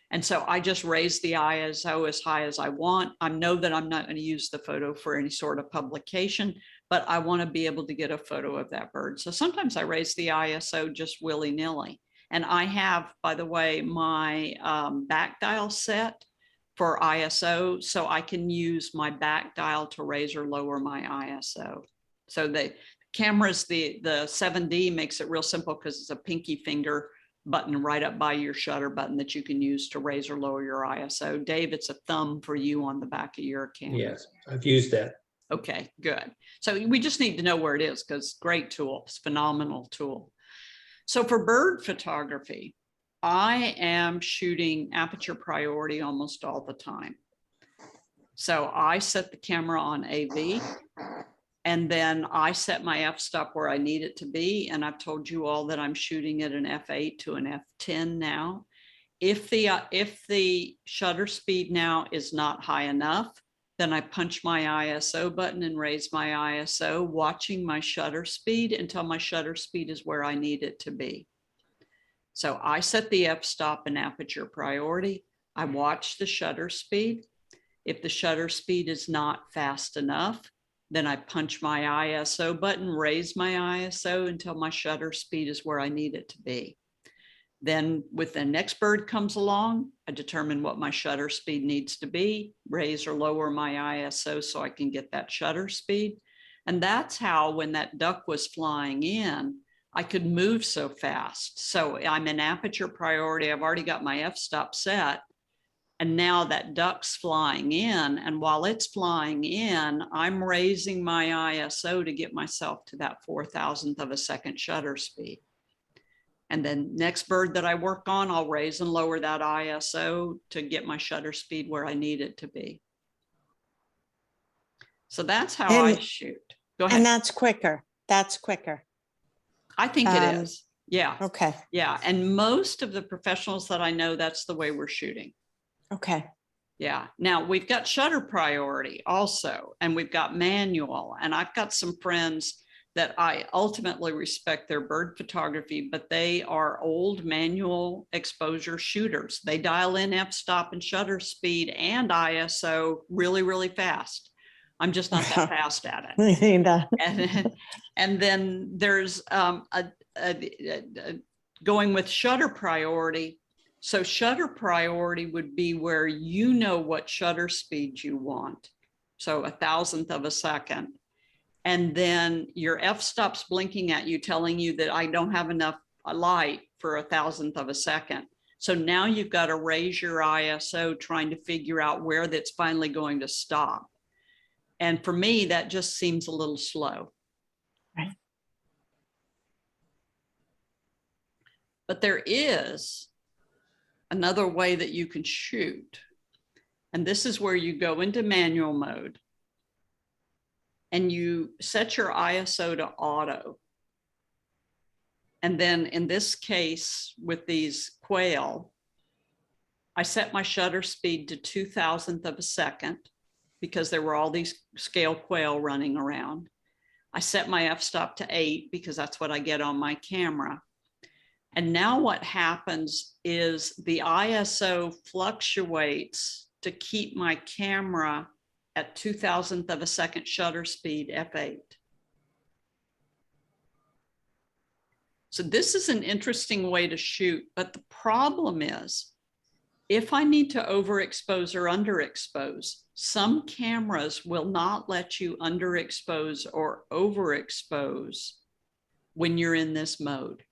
Speaker 1: And so I just raise the ISO as high as I want. I know that I'm not going to use the photo for any sort of publication, but I want to be able to get a photo of that bird. So sometimes I raise the ISO just willy-nilly. And I have, by the way, my back dial set for ISO, so I can use my back dial to raise or lower my ISO. So the cameras, the 7D makes it real simple because it's a pinky finger button right up by your shutter button that you can use to raise or lower your ISO. Dave, it's a thumb for you on the back of your camera.
Speaker 5: Yes, I've used that.
Speaker 1: Okay, good. So we just need to know where it is because great tool, it's a phenomenal tool. So for bird photography, I am shooting aperture priority almost all the time. So I set the camera on AV, and then I set my f-stop where I need it to be. And I've told you all that I'm shooting at an f8 to an f10 now. If the shutter speed now is not high enough, then I punch my ISO button and raise my ISO, watching my shutter speed until my shutter speed is where I need it to be. So I set the f-stop and aperture priority. I watch the shutter speed. If the shutter speed is not fast enough, then I punch my ISO button, raise my ISO until my shutter speed is where I need it to be. Then with the next bird comes along, I determine what my shutter speed needs to be, raise or lower my ISO so I can get that shutter speed. And that's how, when that duck was flying in, I could move so fast. So I'm in aperture priority. I've already got my f-stop set. And now that duck's flying in, and while it's flying in, I'm raising my ISO to get myself to that 4,000th of a second shutter speed. And then next bird that I work on, I'll raise and lower that ISO to get my shutter speed where I need it to be. So that's how I shoot. Go ahead.
Speaker 3: And that's quicker. That's quicker.
Speaker 1: I think it is. Yeah.
Speaker 3: Okay.
Speaker 1: Yeah. And most of the professionals that I know, that's the way we're shooting.
Speaker 3: Okay.
Speaker 1: Yeah. Now we've got shutter priority also, and we've got manual, and I've got some friends that I ultimately respect their bird photography, but they are old manual exposure shooters. They dial in f-stop and shutter speed and ISO really, really fast. I'm just not that fast at it. And then there's going with shutter priority. So shutter priority would be where you know what shutter speed you want. So 1,000th of a second. And then your f-stop's blinking at you, telling you that I don't have enough light for 1,000th of a second. So now you've got to raise your ISO trying to figure out where that's finally going to stop. And for me, that just seems a little slow.
Speaker 3: Right.
Speaker 1: But there is another way that you can shoot. And this is where you go into manual mode and you set your ISO to auto. And then in this case, with these quail, I set my shutter speed to 2,000th of a second because there were all these scale quail running around. I set my f-stop to 8 because that's what I get on my camera. And now what happens is the ISO fluctuates to keep my camera at 2,000th of a second shutter speed, f8. So this is an interesting way to shoot, but the problem is, if I need to overexpose or underexpose, some cameras will not let you underexpose or overexpose when you're in this mode.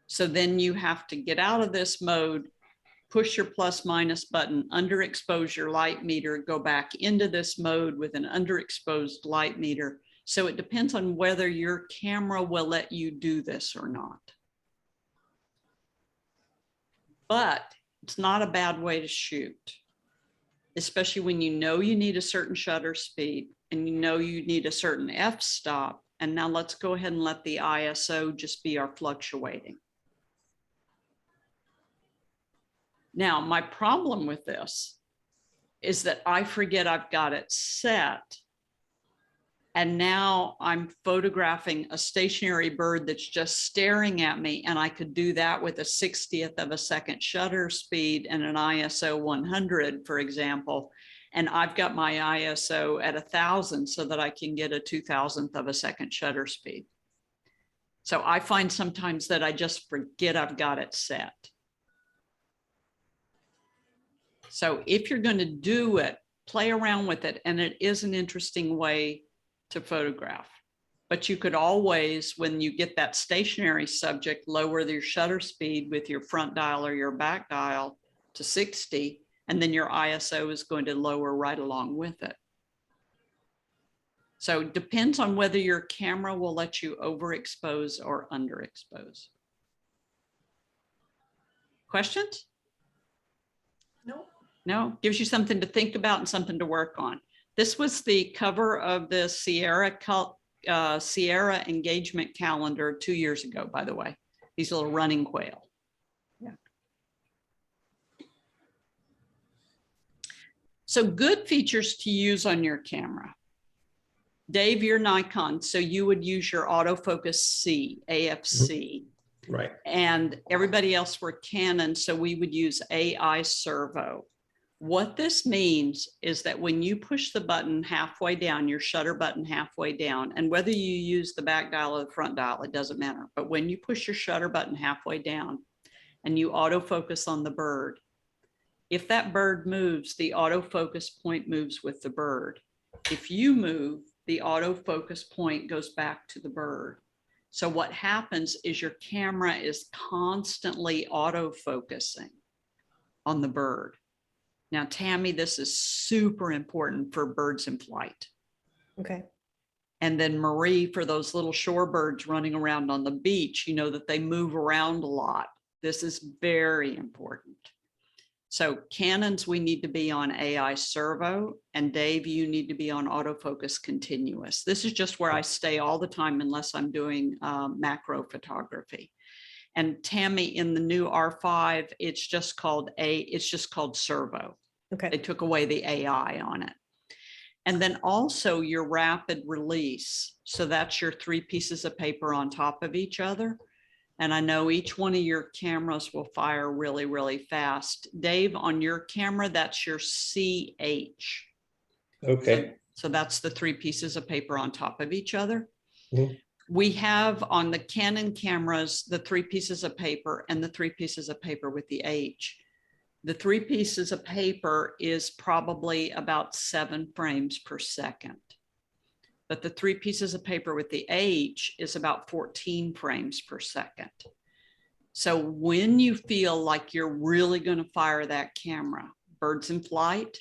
Speaker 1: So then you have to get out of this mode, push your plus minus button, underexpose your light meter, go back into this mode with an underexposed light meter. So it depends on whether your camera will let you do this or not. But it's not a bad way to shoot, especially when you know you need a certain shutter speed and you know you need a certain f-stop. And now let's go ahead and let the ISO just be our fluctuating. Now, my problem with this is that I forget I've got it set. And now I'm photographing a stationary bird that's just staring at me. And I could do that with a 60th of a second shutter speed and an ISO 100, for example. And I've got my ISO at 1,000 so that I can get a 2,000th of a second shutter speed. So I find sometimes that I just forget I've got it set. So if you're going to do it, play around with it. And it is an interesting way to photograph. But you could always, when you get that stationary subject, lower your shutter speed with your front dial or your back dial to 60, and then your ISO is going to lower right along with it. So it depends on whether your camera will let you overexpose or underexpose. Questions?
Speaker 2: No.
Speaker 1: No, gives you something to think about and something to work on. This was the cover of the Sierra engagement calendar 2 years ago, by the way, these little running quail. Yeah. So good features to use on your camera. Dave, you're Nikon, so you would use your autofocus C, AFC.
Speaker 5: Right.
Speaker 1: And everybody else were Canon, so we would use AI servo. What this means is that when you push the button halfway down, your shutter button halfway down, and whether you use the back dial or the front dial, it doesn't matter. But when you push your shutter button halfway down and you autofocus on the bird, if that bird moves, the autofocus point moves with the bird. If you move, the autofocus point goes back to the bird. So what happens is your camera is constantly autofocusing on the bird. Now, Tammy, this is super important for birds in flight.
Speaker 4: Okay.
Speaker 1: And then Marie, for those little shorebirds running around on the beach, you know that they move around a lot. This is very important. So Canons, we need to be on AI servo, and Dave, you need to be on autofocus continuous. This is just where I stay all the time unless I'm doing macro photography. And Tammy, in the new R5, it's just called servo.
Speaker 4: Okay.
Speaker 1: They took away the AI on it. And then also your rapid release. So that's your 3 pieces of paper on top of each other. And I know each one of your cameras will fire really, really fast. Dave, on your camera, that's your CH.
Speaker 5: Okay.
Speaker 1: So that's the 3 pieces of paper on top of each other.
Speaker 5: Mhm.
Speaker 1: We have on the Canon cameras, the 3 pieces of paper and the 3 pieces of paper with the H. The 3 pieces of paper is probably about 7 frames per second. But the 3 pieces of paper with the H is about 14 frames per second. So when you feel like you're really going to fire that camera, birds in flight,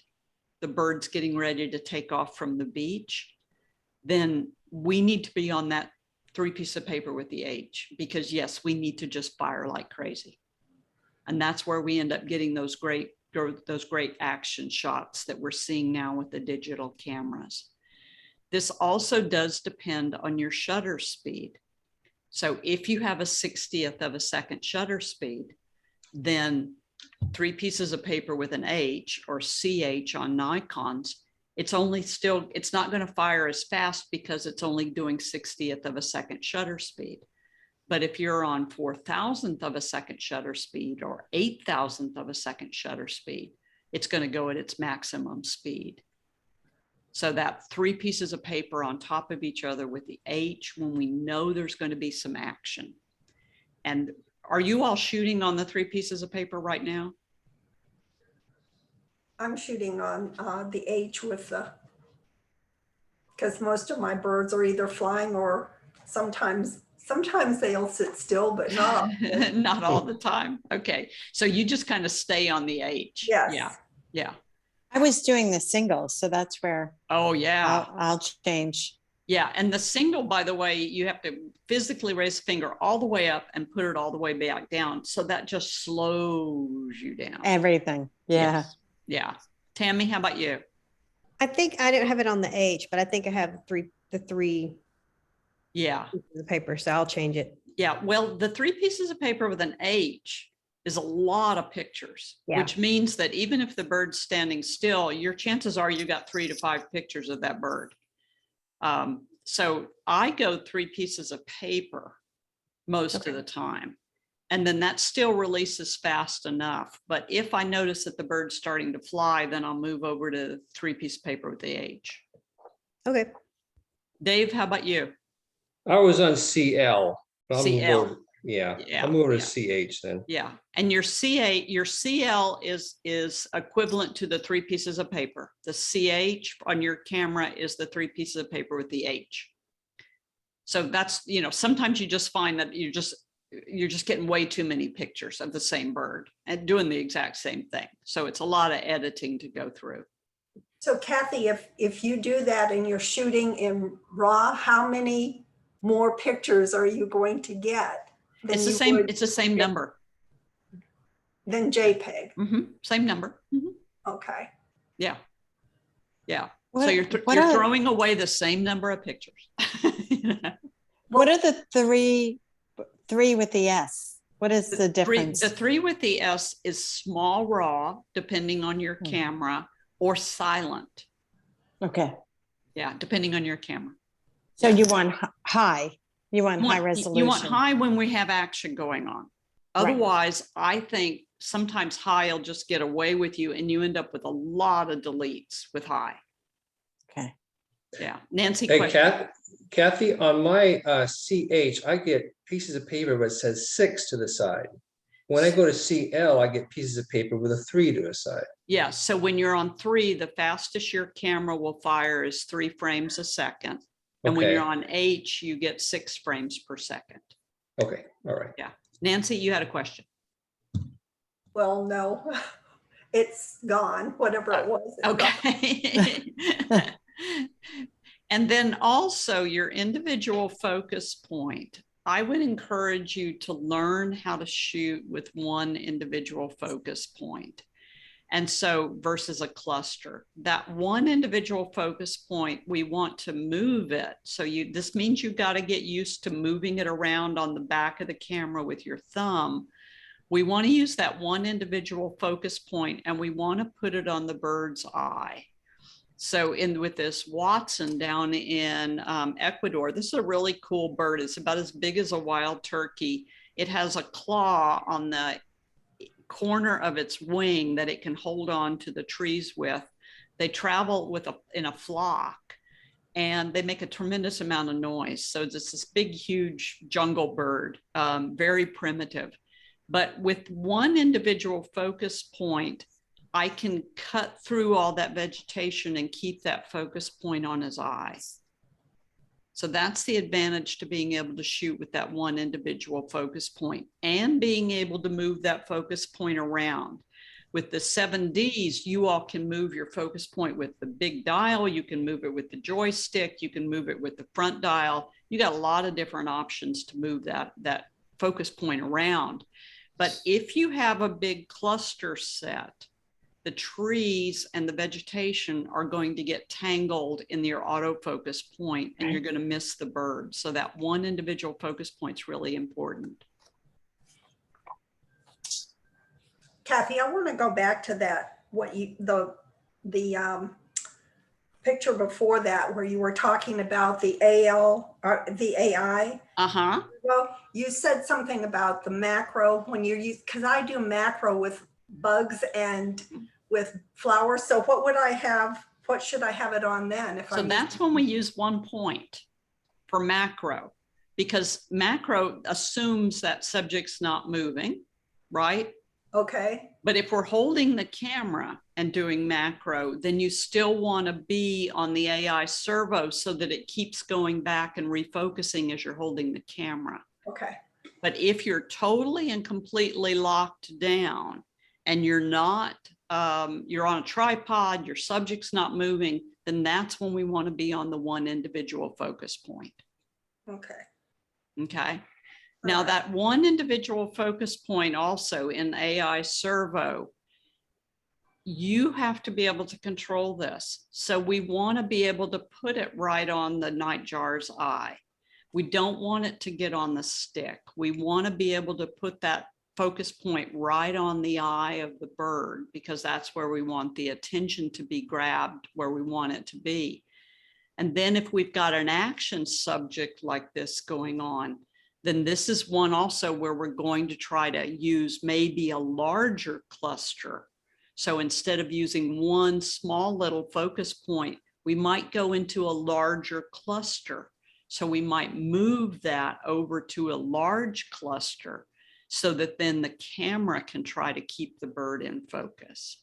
Speaker 1: the bird's getting ready to take off from the beach, then we need to be on that 3 piece of paper with the H, because yes, we need to just fire like crazy. And that's where we end up getting those great action shots that we're seeing now with the digital cameras. This also does depend on your shutter speed. So if you have a 60th of a second shutter speed, then 3 pieces of paper with an H or CH on Nikons, it's not going to fire as fast because it's only doing 60th of a second shutter speed. But if you're on 4,000th of a second shutter speed or 8,000th of a second shutter speed, it's going to go at its maximum speed. So that 3 pieces of paper on top of each other with the H when we know there's going to be some action. And are you all shooting on the 3 pieces of paper right now?
Speaker 2: I'm shooting on the H with the, because most of my birds are either flying or sometimes they'll sit still, but not often.
Speaker 1: Not all the time. Okay. So you just kind of stay on the H.
Speaker 2: Yes.
Speaker 1: Yeah. Yeah.
Speaker 3: I was doing the singles, so that's where
Speaker 1: Oh, yeah.
Speaker 3: I'll change.
Speaker 1: Yeah. And the single, by the way, you have to physically raise the finger all the way up and put it all the way back down. So that just slows you down.
Speaker 3: Everything. Yeah.
Speaker 1: Yes. Yeah. Tammy, how about you?
Speaker 4: I think I don't have it on the H, but I think I have the three
Speaker 1: Yeah.
Speaker 4: pieces of paper, so I'll change it.
Speaker 1: Yeah. Well, the 3 pieces of paper with an H is a lot of pictures,
Speaker 4: Yeah.
Speaker 1: which means that even if the bird's standing still, your chances are you got 3 to 5 pictures of that bird. So I go 3 pieces of paper most of the time. And then that still releases fast enough. But if I notice that the bird's starting to fly, then I'll move over to 3 piece of paper with the H.
Speaker 4: Okay.
Speaker 1: Dave, how about you?
Speaker 5: I was on CL. but I'll move
Speaker 1: CL.
Speaker 5: over- Yeah,
Speaker 1: Yeah,
Speaker 5: I'll move over
Speaker 1: yeah.
Speaker 5: to CH then.
Speaker 1: Yeah. And your CL is equivalent to the 3 pieces of paper. The CH on your camera is the 3 pieces of paper with the H. So that's, sometimes you just find that you're just getting way too many pictures of the same bird and doing the exact same thing. So it's a lot of editing to go through.
Speaker 2: So Kathy, if you do that and you're shooting in RAW, how many more pictures are you going to get?
Speaker 1: It's the same. It's the same number.
Speaker 2: Than JPEG.
Speaker 1: Same number.
Speaker 2: Okay.
Speaker 1: Yeah. Yeah.
Speaker 3: What-
Speaker 1: So you're
Speaker 3: what are-
Speaker 1: throwing away the same number of pictures.
Speaker 3: What are the three with the S? What is the difference?
Speaker 1: The 3 with the S is small raw, depending on your camera, or silent.
Speaker 3: Okay.
Speaker 1: Yeah, depending on your camera.
Speaker 3: So you want high. You want high resolution.
Speaker 1: You want high when we have action going on.
Speaker 3: Right.
Speaker 1: Otherwise, I think sometimes high will just get away with you and you end up with a lot of deletes with high.
Speaker 3: Okay.
Speaker 1: Yeah. Nancy,
Speaker 5: Hey,
Speaker 1: question.
Speaker 5: Kathy, on my CH, I get pieces of paper that says 6 to the side. When I go to CL, I get pieces of paper with a 3 to the side.
Speaker 1: Yeah. So when you're on 3, the fastest your camera will fire is 3 frames a second. And when
Speaker 5: Okay.
Speaker 1: you're on H, you get 6 frames per second.
Speaker 5: Okay, all right.
Speaker 1: Yeah. Nancy, you had a question.
Speaker 2: Well, no, it's gone, whatever it was. it's gone.
Speaker 1: Okay. And then also your individual focus point. I would encourage you to learn how to shoot with one individual focus point. And so versus a cluster, that one individual focus point, we want to move it. So this means you've got to get used to moving it around on the back of the camera with your thumb. We want to use that one individual focus point and we want to put it on the bird's eye. So with this Watson down in Ecuador, this is a really cool bird. It's about as big as a wild turkey. It has a claw on the corner of its wing that it can hold on to the trees with. They travel in a flock, and they make a tremendous amount of noise. So it's this big, huge jungle bird, very primitive. But with one individual focus point, I can cut through all that vegetation and keep that focus point on his eye. So that's the advantage to being able to shoot with that one individual focus point and being able to move that focus point around. With the 7Ds, you all can move your focus point with the big dial. You can move it with the joystick. You can move it with the front dial. You got a lot of different options to move that focus point around. But if you have a big cluster set, the trees and the vegetation are going to get tangled in your autofocus point, and you're going to miss the bird. So that one individual focus point is really important.
Speaker 2: Kathy, I want to go back to that, the picture before that, where you were talking about the the AI.
Speaker 1: Uh-huh.
Speaker 2: Well, you said something about the macro when you're used, because I do macro with bugs and with flowers. So what would I have? What should I have it on then?
Speaker 1: So that's when we use 1 point for macro, because macro assumes that subject's not moving, right?
Speaker 2: Okay.
Speaker 1: But if we're holding the camera and doing macro, then you still want to be on the AI servo so that it keeps going back and refocusing as you're holding the camera.
Speaker 2: Okay.
Speaker 1: But if you're totally and completely locked down and you're not, you're on a tripod, your subject's not moving, then that's when we want to be on the one individual focus point.
Speaker 2: Okay.
Speaker 1: Okay. Now that one individual focus point also in AI servo, you have to be able to control this. So we want to be able to put it right on the nightjar's eye. We don't want it to get on the stick. We want to be able to put that focus point right on the eye of the bird, because that's where we want the attention to be grabbed, where we want it to be. And then if we've got an action subject like this going on, then this is one also where we're going to try to use maybe a larger cluster. So instead of using one small little focus point, we might go into a larger cluster. So we might move that over to a large cluster so that then the camera can try to keep the bird in focus.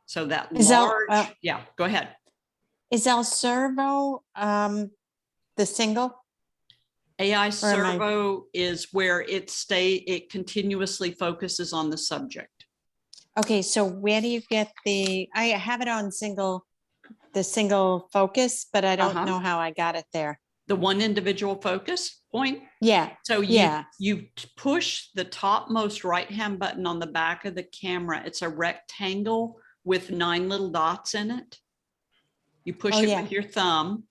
Speaker 1: So that large, yeah, go ahead.
Speaker 3: Is El Servo the single?
Speaker 1: AI servo is where it continuously focuses on the subject.
Speaker 3: Okay, so where do you get I have it on the single focus, but I don't know how I got it there.
Speaker 1: The one individual focus point?
Speaker 3: Yeah.
Speaker 1: So you push the topmost right-hand button on the back of the camera. It's a rectangle with 9 little dots in it. You push it with your thumb.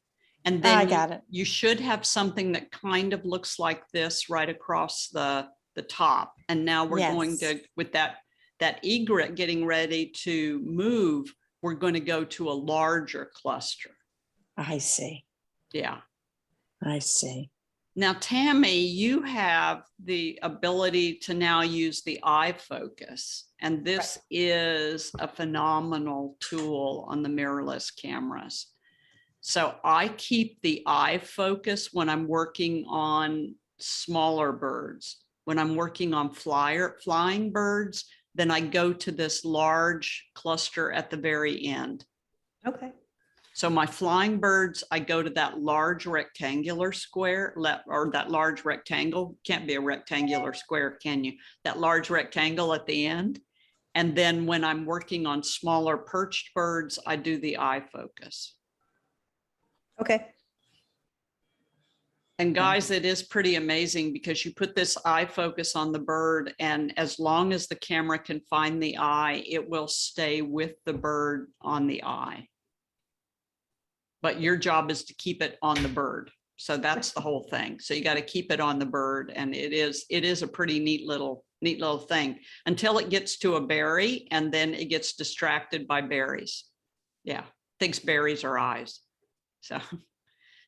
Speaker 1: And then
Speaker 3: I got it.
Speaker 1: You should have something that kind of looks like this right across the top. And now we're going to, with that egret getting ready to move, we're going to go to a larger cluster.
Speaker 3: I see.
Speaker 1: Yeah.
Speaker 3: I see.
Speaker 1: Now, Tammy, you have the ability to now use the eye focus. And this is a phenomenal tool on the mirrorless cameras. So I keep the eye focus when I'm working on smaller birds. When I'm working on flying birds, then I go to this large cluster at the very end.
Speaker 4: Okay.
Speaker 1: So my flying birds, I go to that large rectangular square, or that large rectangle. Can't be a rectangular square, can you? That large rectangle at the end. And then when I'm working on smaller perched birds, I do the eye focus.
Speaker 4: Okay.
Speaker 1: And guys, it is pretty amazing because you put this eye focus on the bird, and as long as the camera can find the eye, it will stay with the bird on the eye. But your job is to keep it on the bird. So that's the whole thing. So you got to keep it on the bird, and it is a pretty neat little thing until it gets to a berry, and then it gets distracted by berries. Yeah. thinks berries are eyes. So,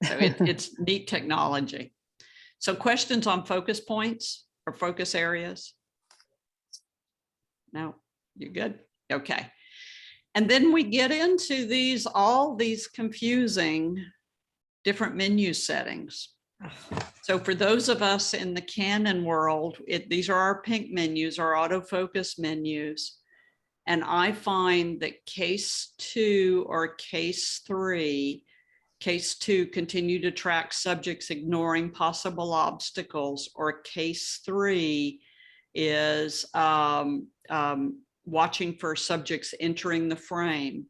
Speaker 1: it's neat technology. So questions on focus points or focus areas? No, you're good. Okay. And then we get into all these confusing different menu settings. So for those of us in the Canon world, these are our pink menus, our autofocus menus. And I find that case 2 or case 3, case 2, continue to track subjects ignoring possible obstacles, or case 3 is watching for subjects entering the frame.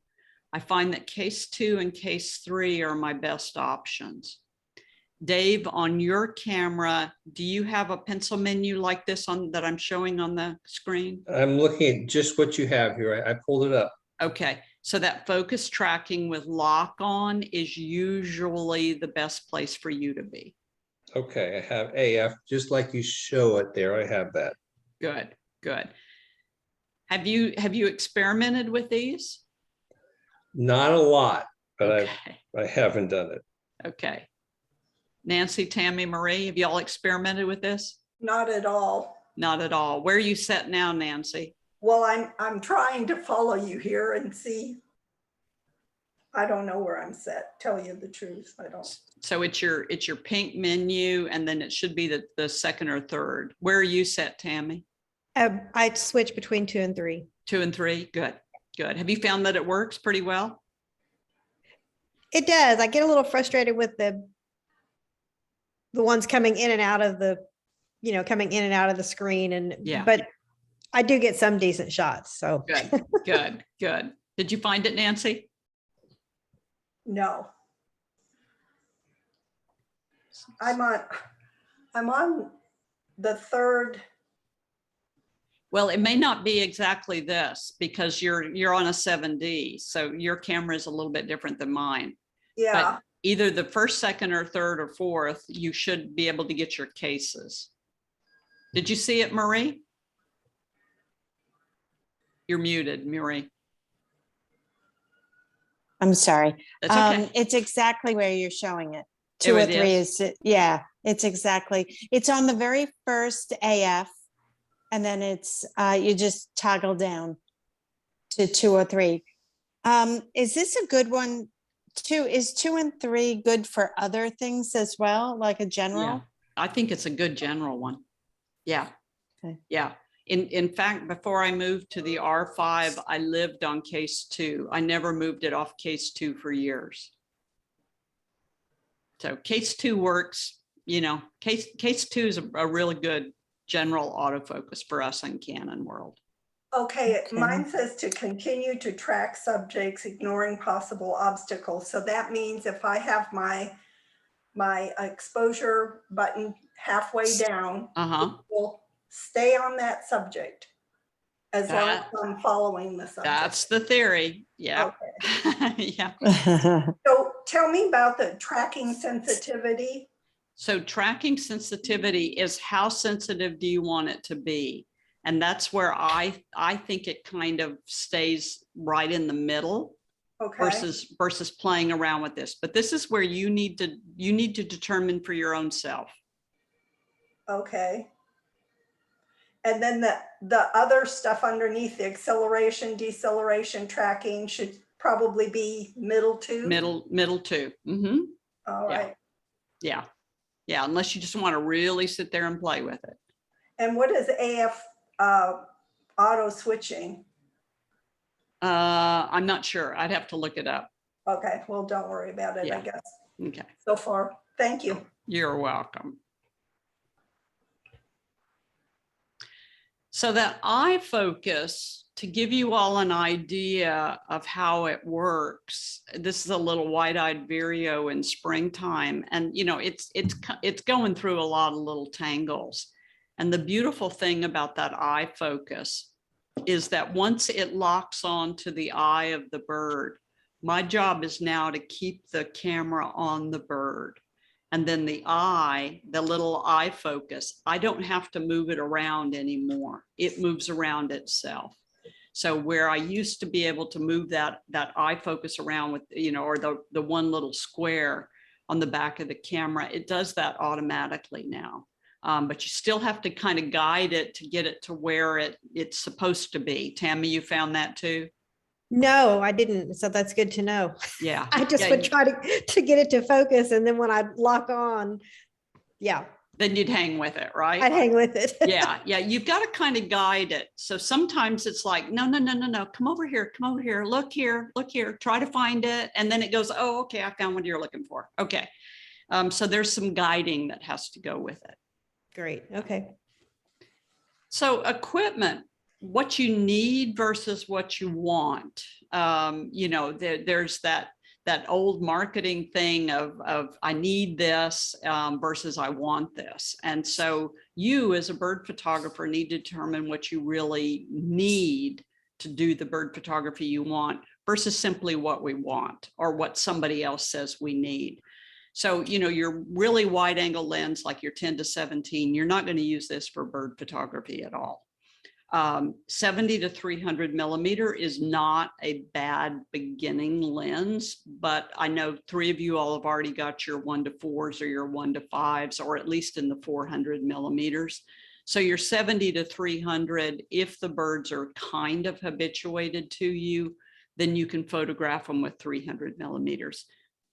Speaker 1: I find that case 2 and case 3 are my best options. Dave, on your camera, do you have a pencil menu like this that I'm showing on the screen?
Speaker 5: I'm looking at just what you have here. I pulled it up.
Speaker 1: Okay, so that focus tracking with lock on is usually the best place for you to be.
Speaker 5: Okay, I have AF, just like you show it there. I have that.
Speaker 1: Good, good. Have you experimented with these?
Speaker 5: Not a lot, but
Speaker 1: Okay.
Speaker 5: I haven't done it.
Speaker 1: Okay. Nancy, Tammy, Marie, have y'all experimented with this?
Speaker 2: Not at all.
Speaker 1: Not at all. Where are you set now, Nancy?
Speaker 2: Well, I'm trying to follow you here and see. I don't know where I'm set. Tell you the truth, I don't.
Speaker 1: So it's your pink menu, and then it should be the second or third. Where are you set, Tammy?
Speaker 4: I switch between 2 and 3.
Speaker 1: 2 and 3. Good, good. Have you found that it works pretty well?
Speaker 4: It does. I get a little frustrated with the ones coming in and out of the, coming in and out of the screen, and
Speaker 1: Yeah.
Speaker 4: But I do get some decent shots. So
Speaker 1: Good, good, good. Did you find it, Nancy?
Speaker 2: No. I'm on the third.
Speaker 1: Well, it may not be exactly this because you're on a 7D, so your camera is a little bit different than mine.
Speaker 2: Yeah.
Speaker 1: But either the first, second, or third, or fourth, you should be able to get your cases. Did you see it, Marie? You're muted, Marie.
Speaker 3: I'm sorry.
Speaker 1: That's okay.
Speaker 3: It's exactly where you're showing it.
Speaker 1: Oh,
Speaker 3: 2 or
Speaker 1: it
Speaker 3: 3
Speaker 1: is?
Speaker 3: yeah, it's exactly. It's on the very first AF, and then it's you just toggle down to 2 or 3. Is this a good one? Is 2 and 3 good for other things as well, like a general?
Speaker 1: Yeah, I think it's a good general one. Yeah.
Speaker 3: Okay.
Speaker 1: Yeah. In fact, before I moved to the R5, I lived on case 2. I never moved it off case 2 for years. So case 2 works, case 2 is a really good general autofocus for us in Canon world.
Speaker 2: Okay, mine says to continue to track subjects, ignoring possible obstacles. So that means if I have my exposure button halfway down, it will stay on that subject as long as I'm following the subject.
Speaker 1: That's the theory. Yeah.
Speaker 2: Okay.
Speaker 1: Yeah.
Speaker 2: So tell me about the tracking sensitivity.
Speaker 1: So tracking sensitivity is how sensitive do you want it to be? And that's where I think it kind of stays right in the middle. Okay. versus playing around with this. But this is where you need to determine for your own self.
Speaker 2: Okay. And then the other stuff underneath, the acceleration, deceleration, tracking should probably be middle 2.
Speaker 1: Middle 2. Mm-hmm.
Speaker 2: All right.
Speaker 1: Yeah. Yeah. Unless you just want to really sit there and play with it.
Speaker 2: And what is AF auto switching?
Speaker 1: I'm not sure. I'd have to look it up.
Speaker 2: Okay. Well, don't worry about it, I guess.
Speaker 1: Okay.
Speaker 2: So far. Thank you.
Speaker 1: You're welcome. So that eye focus, to give you all an idea of how it works, this is a little wide-eyed Vireo in springtime, and it's going through a lot of little tangles. And the beautiful thing about that eye focus is that once it locks on to the eye of the bird, my job is now to keep the camera on the bird. And then the little eye focus, I don't have to move it around anymore. It moves around itself. So where I used to be able to move that eye focus around with, you know, or the one little square on the back of the camera, it does that automatically now. But you still have to kind of guide it to get it to where it's supposed to be. Tammy, you found that too?
Speaker 4: No, I didn't. So that's good to know.
Speaker 1: Yeah.
Speaker 4: I just
Speaker 1: Yeah,
Speaker 4: would try to get it to focus. And then when I lock on, yeah,
Speaker 1: then you'd hang with it, right?
Speaker 4: I'd hang with it.
Speaker 1: Yeah, yeah, you've got to kind of guide it. So sometimes it's like, no, come over here, look here, try to find it. And then it goes, oh, okay, I found what you're looking for. Okay. So there's some guiding that has to go with it.
Speaker 4: Great. Okay.
Speaker 1: So equipment, what you need versus what you want. You know, there's that old marketing thing of I need this versus I want this. And so you as a bird photographer need to determine what you really need to do the bird photography you want versus simply what we want or what somebody else says we need. So, you know, your really wide angle lens, like your 10-17, you're not going to use this for bird photography at all. 70 to 300 millimeter is not a bad beginning lens, but I know 3 of you all have already got your 1-4s or your 1-5s, or at least in the 400 millimeters. So your 70 to 300, if the birds are kind of habituated to you, then you can photograph them with 300 millimeters.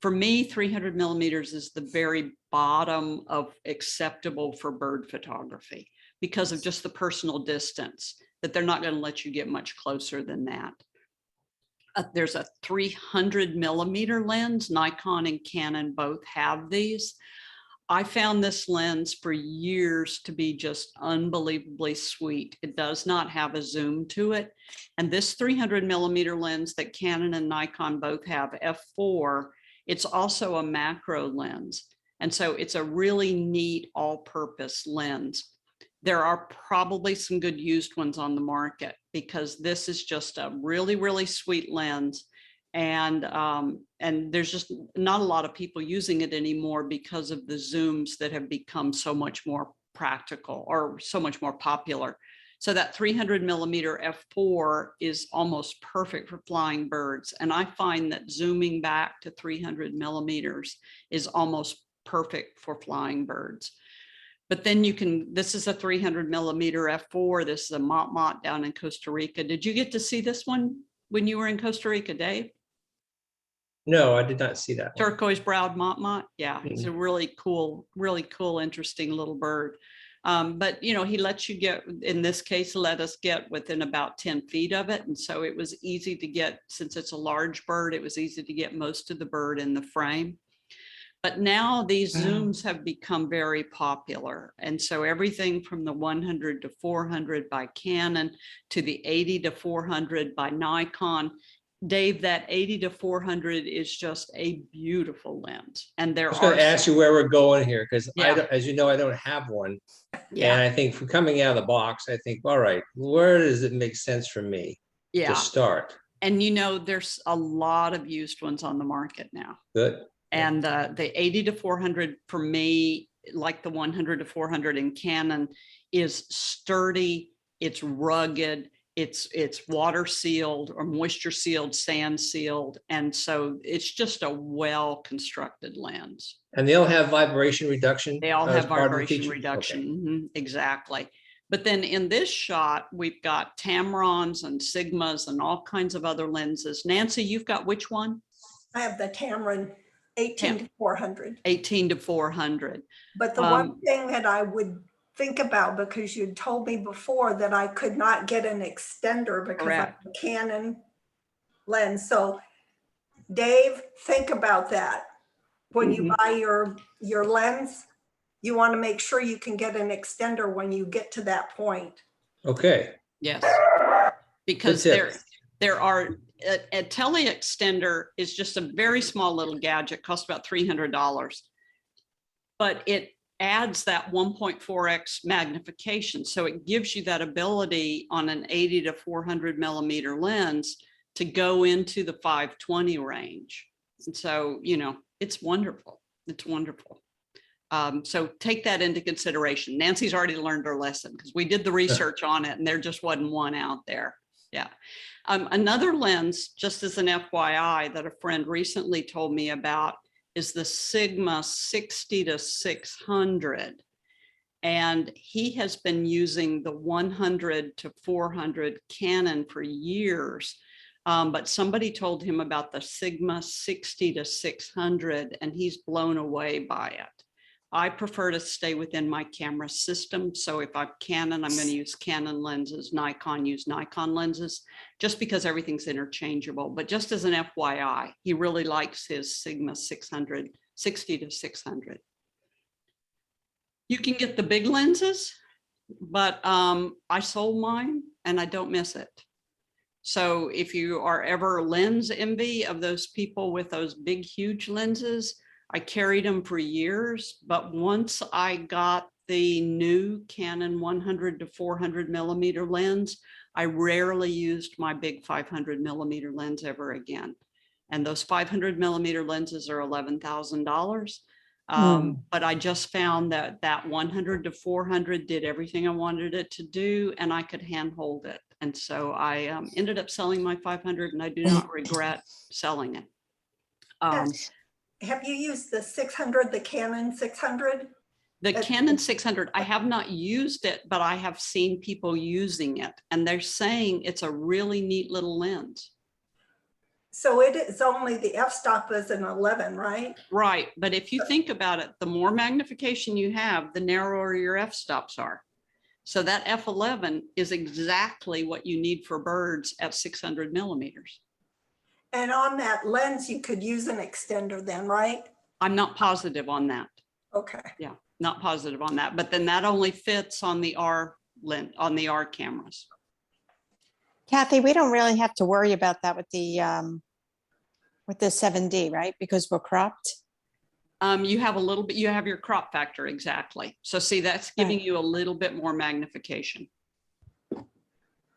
Speaker 1: For me, 300 millimeters is the very bottom of acceptable for bird photography because of just the personal distance, that they're not going to let you get much closer than that. There's a 300 millimeter lens. Nikon and Canon both have these. I found this lens for years to be just unbelievably sweet. It does not have a zoom to it. And this 300 millimeter lens that Canon and Nikon both have, f4, it's also a macro lens. And so it's a really neat all-purpose lens. There are probably some good used ones on the market because this is just a really, really sweet lens. And there's just not a lot of people using it anymore because of the zooms that have become so much more practical or so much more popular. So that 300 millimeter f4 is almost perfect for flying birds. And I find that zooming back to 300 millimeters is almost perfect for flying birds. But then you can, this is a 300 millimeter f4. This is a Mott down in Costa Rica. Did you get to see this one when you were in Costa Rica, Dave?
Speaker 5: No, I did not see that one.
Speaker 1: Turquoise browed Mott. Yeah, he's a really cool, interesting little bird. But, you know, he lets you get, in this case, let us get within about 10 feet of it. And so it was easy to get, since it's a large bird, it was easy to get most of the bird in the frame. But now these zooms have become very popular. And so everything from the 100 to 400 by Canon to the 80 to 400 by Nikon. Dave, that 80 to 400 is just a beautiful lens. And there
Speaker 5: I was going to ask you where we're going here because, as you know, I don't have one. Yeah. And I think for coming out of the box, I think, all right, where does it make sense for me to start?
Speaker 1: And, you know, there's a lot of used ones on the market now.
Speaker 5: Good.
Speaker 1: And the 80 to 400 for me, like the 100 to 400 in Canon, is sturdy, it's rugged, it's water sealed or moisture sealed, sand sealed. And so it's just a well-constructed lens.
Speaker 5: And they'll have vibration reduction?
Speaker 1: They all have vibration reduction. Okay. Mm-hmm, exactly. But then in this shot, we've got Tamrons and Sigmas and all kinds of other lenses. Nancy, you've got which one?
Speaker 2: I have the Tamron 18 to 400.
Speaker 1: 18 to 400.
Speaker 2: But the one thing that I would think about, because you told me before that I could not get an extender because of the Canon lens. So Dave, think about that. When you buy your lens, you want to make sure you can get an extender when you get to that point.
Speaker 5: Okay.
Speaker 1: Yes. Because there are a tele extender is just a very small little gadget, costs about $300, but it adds that 1.4x magnification. So it gives you that ability on an 80 to 400 millimeter lens to go into the 520 range. And so, you know, it's wonderful. It's wonderful. So take that into consideration. Nancy's already learned her lesson because we did the research on it and there just wasn't one out there. Yeah. Another lens, just as an FYI, that a friend recently told me about is the Sigma 60-600. And he has been using the 100-400 Canon for years. But somebody told him about the Sigma 60-600 and he's blown away by it. I prefer to stay within my camera system. So if I'm Canon, I'm going to use Canon lenses, Nikon, use Nikon lenses, just because everything's interchangeable. But just as an FYI, he really likes his Sigma 600, 60-600. You can get the big lenses, but I sold mine and I don't miss it. So if you are ever lens envy of those people with those big, huge lenses, I carried them for years, but once I got the new Canon 100-400 millimeter lens, I rarely used my big 500 millimeter lens ever again. And those 500 millimeter lenses are $11,000. But I just found that 100-400 did everything I wanted it to do, and I could handhold it. And so I ended up selling my 500, and I do not regret selling it.
Speaker 2: Have you used the 600, the Canon 600?
Speaker 1: The Canon 600, I have not used it, but I have seen people using it, and they're saying it's a really neat little lens.
Speaker 2: So it is only the f-stop is an 11, right?
Speaker 1: Right, but if you think about it, the more magnification you have, the narrower your f-stops are. So that f11 is exactly what you need for birds at 600 millimeters.
Speaker 2: And on that lens, you could use an extender then, right?
Speaker 1: I'm not positive on that.
Speaker 2: Okay.
Speaker 1: Yeah, not positive on that. But then that only fits on the R lens, on the R cameras.
Speaker 3: Kathy, we don't really have to worry about that with the 7D, right? Because we're cropped.
Speaker 1: You have a little bit, you have your crop factor, exactly. So see, that's giving you a little bit more magnification.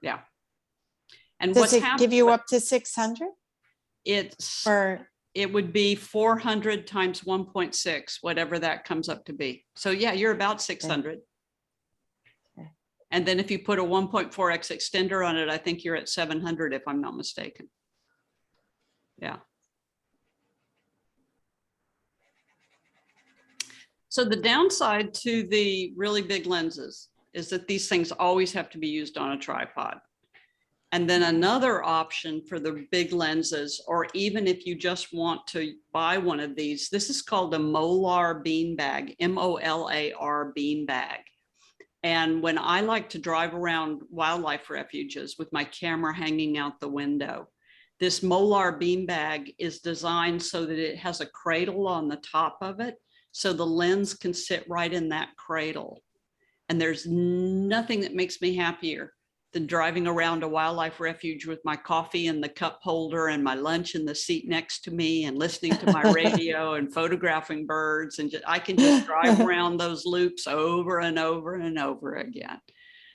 Speaker 1: Yeah. And
Speaker 3: Does
Speaker 1: what's
Speaker 3: it give you
Speaker 1: happened,
Speaker 3: up to 600?
Speaker 1: it would be 400 times 1.6, whatever that comes up to be. So yeah, you're about 600.
Speaker 3: Okay.
Speaker 1: And then if you put a 1.4x extender on it, I think you're at 700 if I'm not mistaken. Yeah. So the downside to the really big lenses is that these things always have to be used on a tripod. And then another option for the big lenses, or even if you just want to buy one of these, this is called a molar beanbag, M-O-L-A-R beanbag. And when I like to drive around wildlife refuges with my camera hanging out the window, this molar beanbag is designed so that it has a cradle on the top of it, so the lens can sit right in that cradle. And there's nothing that makes me happier than driving around a wildlife refuge with my coffee in the cup holder and my lunch in the seat next to me and listening to my radio and photographing birds. And I can just drive around those loops over and over and over again.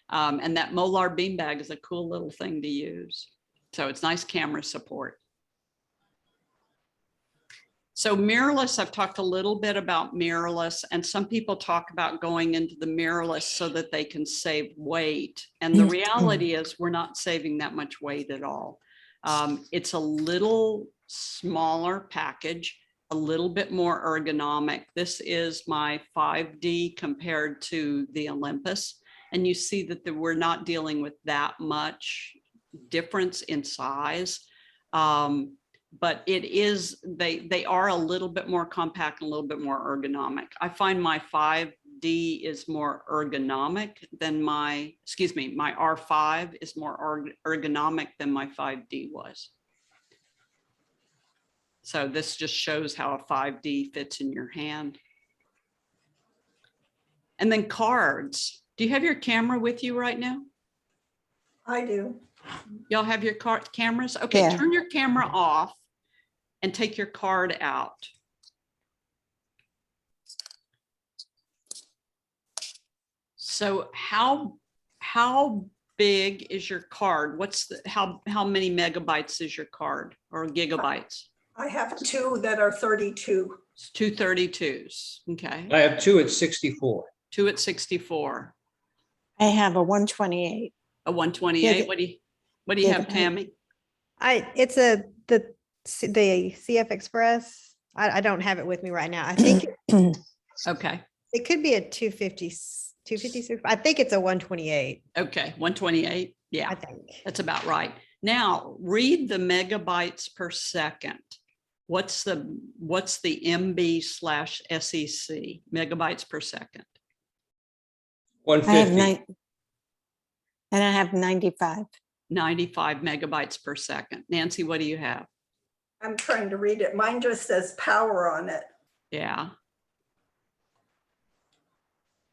Speaker 1: And that molar beanbag is a cool little thing to use. So it's nice camera support. So mirrorless, I've talked a little bit about mirrorless, and some people talk about going into the mirrorless so that they can save weight. And the reality is we're not saving that much weight at all. It's a little smaller package, a little bit more ergonomic. This is my 5D compared to the Olympus. And you see that we're not dealing with that much difference in size. But it is, they are a little bit more compact and a little bit more ergonomic. I find my 5D is more ergonomic than my R5 is more ergonomic than my 5D was. So this just shows how a 5D fits in your hand. And then cards. Do you have your camera with you right now?
Speaker 2: I do.
Speaker 1: Y'all have your cameras? Okay,
Speaker 3: Yeah.
Speaker 1: Turn your camera off and take your card out. So how big is your card? What's the, how many megabytes is your card or gigabytes?
Speaker 2: I have two that are 32.
Speaker 1: It's 232s. Okay.
Speaker 5: I have two at 64.
Speaker 1: 2 at 64.
Speaker 3: I have a 128.
Speaker 1: A 128.
Speaker 3: Yeah,
Speaker 1: What do you? What do you have,
Speaker 3: Gigabyte.
Speaker 1: Tammy?
Speaker 4: It's the CF Express. I don't have it with me right now. I think
Speaker 1: Okay.
Speaker 4: it could be a 256. I think it's a 128.
Speaker 1: Okay. 128. Yeah,
Speaker 4: I think.
Speaker 1: that's about right. Now read the megabytes per second. What's the MB/SEC, megabytes per second?
Speaker 3: I have
Speaker 5: 150.
Speaker 3: and I have 95.
Speaker 1: 95 megabytes per second. Nancy, what do you have?
Speaker 2: I'm trying to read it. Mine just says power on it.
Speaker 1: Yeah.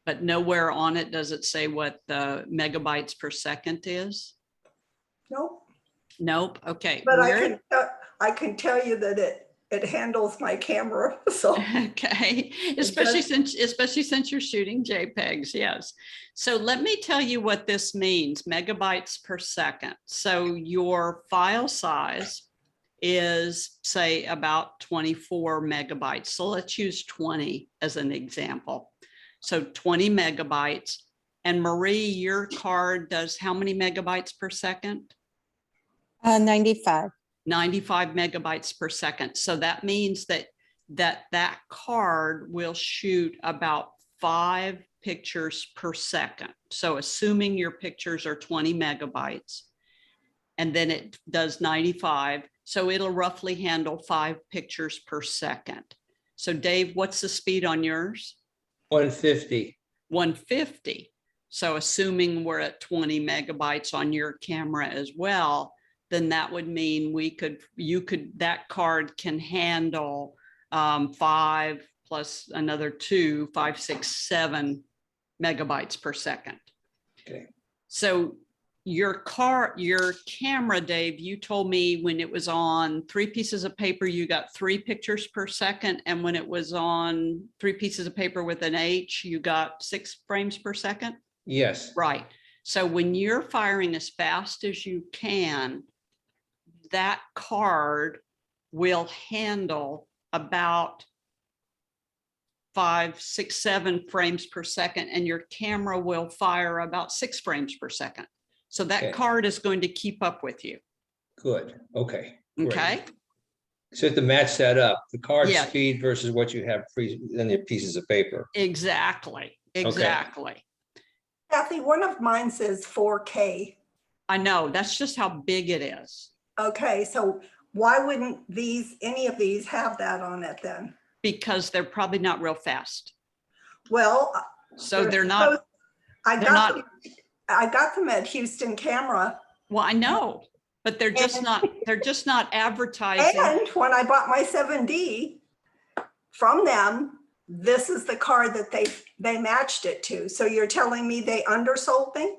Speaker 1: But nowhere on it does it say what the megabytes per second is?
Speaker 2: Nope.
Speaker 1: Nope. Okay.
Speaker 2: But I can tell you that it handles my camera. So
Speaker 1: Okay, especially since you're shooting JPEGs, yes. So let me tell you what this means, megabytes per second. So your file size is, say, about 24 megabytes. So let's use 20 as an example. So 20 megabytes. And Marie, your card does how many megabytes per second?
Speaker 3: 95.
Speaker 1: 95 megabytes per second. So that means that card will shoot about 5 pictures per second. So assuming your pictures are 20 megabytes, and then it does 95. So it'll roughly handle 5 pictures per second. So Dave, what's the speed on yours?
Speaker 5: 150.
Speaker 1: 150. So assuming we're at 20 megabytes on your camera as well, then that would mean that card can handle 5 plus another 2, 5, 6, 7 megabytes per second.
Speaker 5: Okay.
Speaker 1: So your camera, Dave, you told me when it was on 3 pieces of paper, you got 3 pictures per second. And when it was on 3 pieces of paper with an H, you got 6 frames per second?
Speaker 5: Yes.
Speaker 1: Right. So when you're firing as fast as you can, that card will handle about 5, 6, 7 frames per second, and your camera will fire about 6 frames per second. So that
Speaker 5: Okay.
Speaker 1: card is going to keep up with you.
Speaker 5: Good. Okay. Great.
Speaker 1: Okay.
Speaker 5: So you have to match that up, the card
Speaker 1: Yeah.
Speaker 5: speed versus what you have in your pieces of paper.
Speaker 1: Exactly. Exactly.
Speaker 2: Kathy, one of mine says 4K.
Speaker 1: I know, that's just how big it is.
Speaker 2: Okay, so why wouldn't any of these have that on it then?
Speaker 1: Because they're probably not real fast.
Speaker 2: Well,
Speaker 1: So they're not.
Speaker 2: I got them at Houston Camera.
Speaker 1: Well, I know, but they're just not advertising.
Speaker 2: And when I bought my 7D from them, this is the card that they matched it to. So you're telling me they undersold me?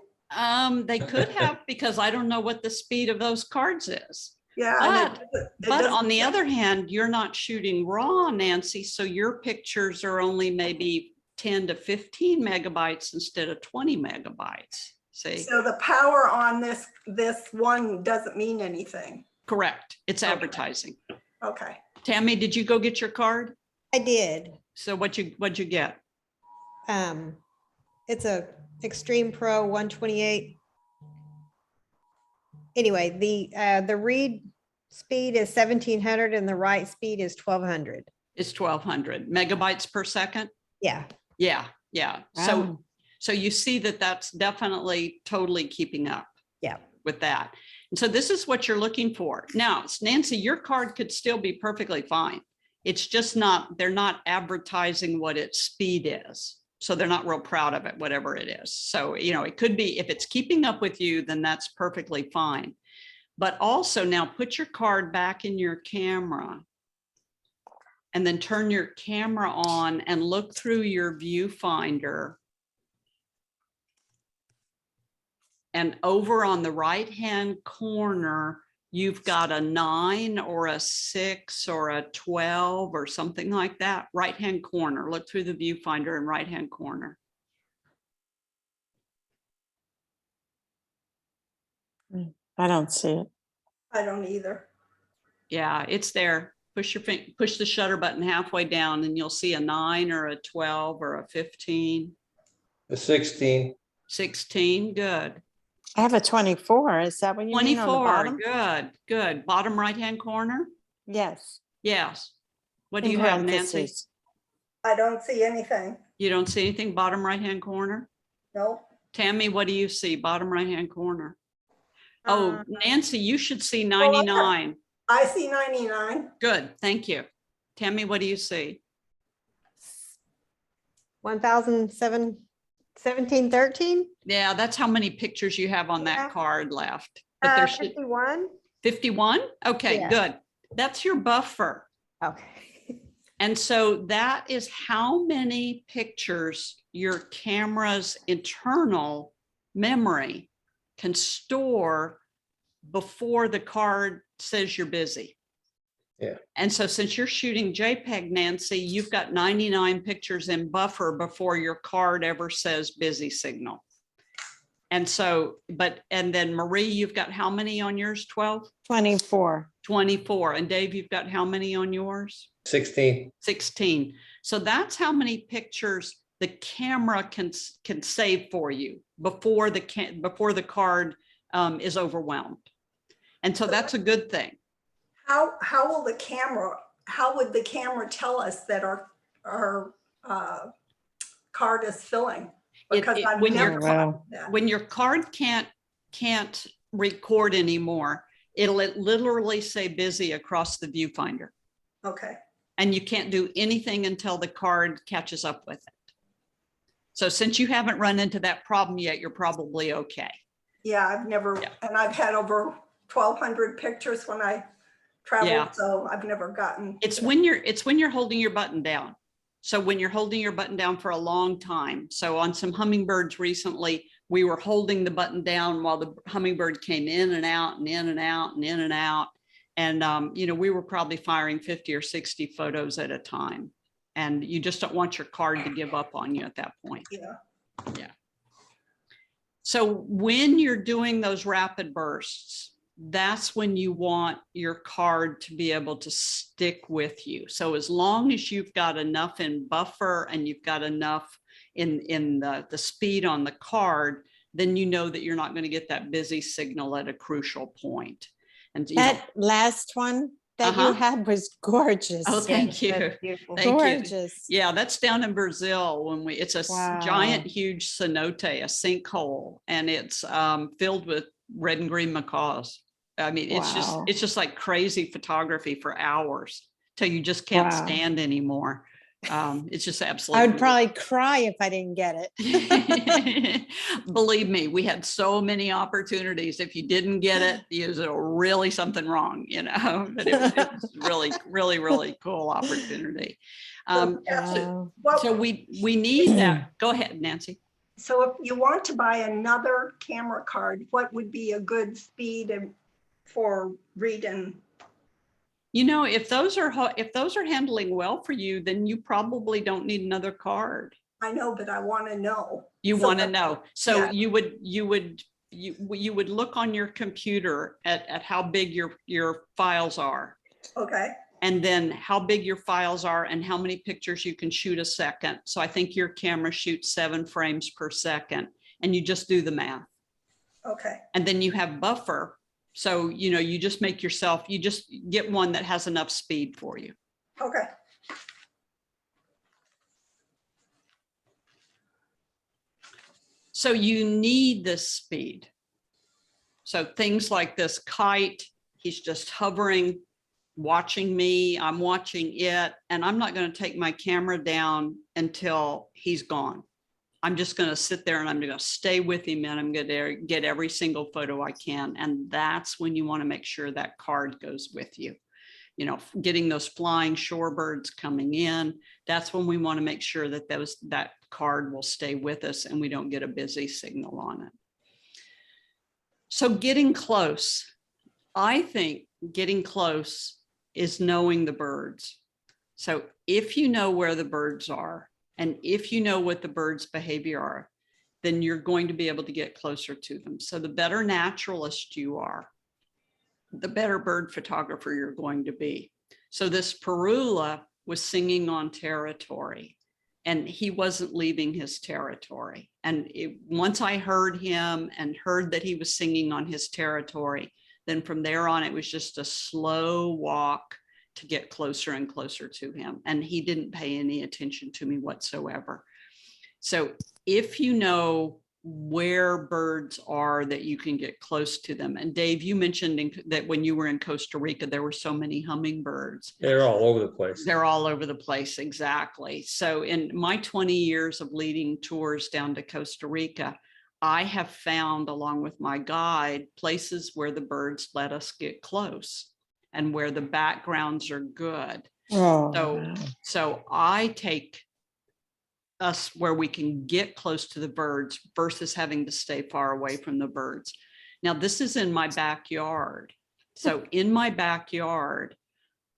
Speaker 1: They could have, because I don't know what the speed of those cards is.
Speaker 2: Yeah.
Speaker 1: But on the other hand, you're not shooting RAW, Nancy, so your pictures are only maybe 10 to 15 megabytes instead of 20 megabytes. See?
Speaker 2: So the power on this one doesn't mean anything.
Speaker 1: Correct. It's
Speaker 2: Okay.
Speaker 1: advertising.
Speaker 2: Okay.
Speaker 1: Tammy, did you go get your card?
Speaker 4: I did.
Speaker 1: So what'd you get?
Speaker 4: It's a Extreme Pro 128. Anyway, the read speed is 1700 and the write speed is 1200.
Speaker 1: It's 1200 megabytes per second.
Speaker 4: Yeah.
Speaker 1: Yeah. Yeah.
Speaker 3: Wow.
Speaker 1: So you see that that's definitely totally keeping up.
Speaker 4: Yeah.
Speaker 1: With that. And so this is what you're looking for. Now, Nancy, your card could still be perfectly fine. It's just they're not advertising what its speed is. So they're not real proud of it, whatever it is. So, it could be, if it's keeping up with you, then that's perfectly fine. But also now put your card back in your camera and then turn your camera on and look through your viewfinder. And over on the right-hand corner, you've got a 9 or a 6 or a 12 or something like that. Right-hand corner, look through the viewfinder and right-hand corner.
Speaker 3: I don't see it.
Speaker 2: I don't either.
Speaker 1: Yeah, it's there. Push the shutter button halfway down and you'll see a 9 or a 12 or a 15.
Speaker 5: The 16.
Speaker 1: 16, good.
Speaker 3: I have a 24. Is that what you mean on the
Speaker 1: 24,
Speaker 3: bottom?
Speaker 1: good, good. Bottom right-hand corner?
Speaker 3: Yes.
Speaker 1: Yes. What do
Speaker 3: In
Speaker 1: you have, Nancy?
Speaker 3: parentheses.
Speaker 2: I don't see anything.
Speaker 1: You don't see anything, bottom right-hand corner?
Speaker 2: No.
Speaker 1: Tammy, what do you see, bottom right-hand corner? Oh, Nancy, you should see
Speaker 2: Well,
Speaker 1: 99.
Speaker 2: I see 99.
Speaker 1: Good, thank you. Tammy, what do you see?
Speaker 4: 1,017,
Speaker 1: Yeah, that's how many pictures you have on
Speaker 4: Yeah.
Speaker 1: that card left. But there's
Speaker 4: 51.
Speaker 1: 51? Okay,
Speaker 4: Yeah.
Speaker 1: good. That's your buffer.
Speaker 4: Okay.
Speaker 1: And so that is how many pictures your camera's internal memory can store before the card says you're busy.
Speaker 5: Yeah.
Speaker 1: And so since you're shooting JPEG, Nancy, you've got 99 pictures in buffer before your card ever says busy signal. And so, and then Marie, you've got how many on yours? 12?
Speaker 3: 24.
Speaker 1: 24. And Dave, you've got how many on yours?
Speaker 5: 16.
Speaker 1: 16. So that's how many pictures the camera can save for you before the card is overwhelmed. And so that's a good thing.
Speaker 2: How would the camera tell us that our card is filling? Because I've never found that.
Speaker 1: When your card can't record anymore, it'll literally say busy across the viewfinder.
Speaker 2: Okay.
Speaker 1: And you can't do anything until the card catches up with it. So since you haven't run into that problem yet, you're probably okay.
Speaker 2: Yeah, I've never, and I've had over 1,200 pictures when I traveled, so I've never gotten.
Speaker 1: It's when you're holding your button down. So when you're holding your button down for a long time. So on some hummingbirds recently, we were holding the button down while the hummingbird came in and out and in and out and in and out. And, you know, we were probably firing 50 or 60 photos at a time. And you just don't want your card to give up on you at that point.
Speaker 2: Yeah.
Speaker 1: Yeah. So when you're doing those rapid bursts, that's when you want your card to be able to stick with you. So as long as you've got enough in buffer and you've got enough in the speed on the card, then you know that you're not going to get that busy signal at a crucial point. And
Speaker 3: that last one that you had was gorgeous.
Speaker 1: Oh, thank you. Thank
Speaker 3: Gorgeous.
Speaker 1: you. Yeah, that's down in Brazil when it's a giant, huge cenote, a sinkhole, and it's filled with red and green macaws. I mean, it's just like crazy photography for hours till you just can't stand anymore. It's just absolutely.
Speaker 3: I would probably cry if I didn't get it.
Speaker 1: Believe me, we had so many opportunities. If you didn't get it, there's really something wrong, you know. But it was really, really, really cool opportunity. So we need that. Go ahead, Nancy.
Speaker 2: So if you want to buy another camera card, what would be a good speed for reading?
Speaker 1: You know, if those are handling well for you, then you probably don't need another card.
Speaker 2: I know, but I want to know.
Speaker 1: You want to know. So you would look on your computer at how big your files are.
Speaker 2: Okay.
Speaker 1: And then how big your files are and how many pictures you can shoot a second. So I think your camera shoots 7 frames per second, and you just do the math.
Speaker 2: Okay.
Speaker 1: And then you have buffer. So, you know, you just get one that has enough speed for you.
Speaker 2: Okay.
Speaker 1: So you need this speed. So things like this kite, he's just hovering, watching me, I'm watching it, and I'm not going to take my camera down until he's gone. I'm just going to sit there and I'm going to stay with him, and I'm going to get every single photo I can. And that's when you want to make sure that card goes with you. You know, getting those flying shorebirds coming in, that's when we want to make sure that that card will stay with us and we don't get a busy signal on it. So getting close, I think getting close is knowing the birds. So if you know where the birds are, and if you know what the birds' behavior are, then you're going to be able to get closer to them. So the better naturalist you are, the better bird photographer you're going to be. So this parula was singing on territory. and he wasn't leaving his territory. And once I heard him and heard that he was singing on his territory, then from there on, it was just a slow walk to get closer and closer to him. And he didn't pay any attention to me whatsoever. So if you know where birds are that you can get close to them. And Dave, you mentioned that when you were in Costa Rica, there were so many hummingbirds.
Speaker 5: They're all over the place.
Speaker 1: They're all over the place, exactly. So in my 20 years of leading tours down to Costa Rica, I have found, along with my guide, places where the birds let us get close and where the backgrounds are good.
Speaker 3: Oh,
Speaker 1: So I take us where we can get close to the birds versus having to stay far away from the birds. Now, this is in my backyard. So in my backyard,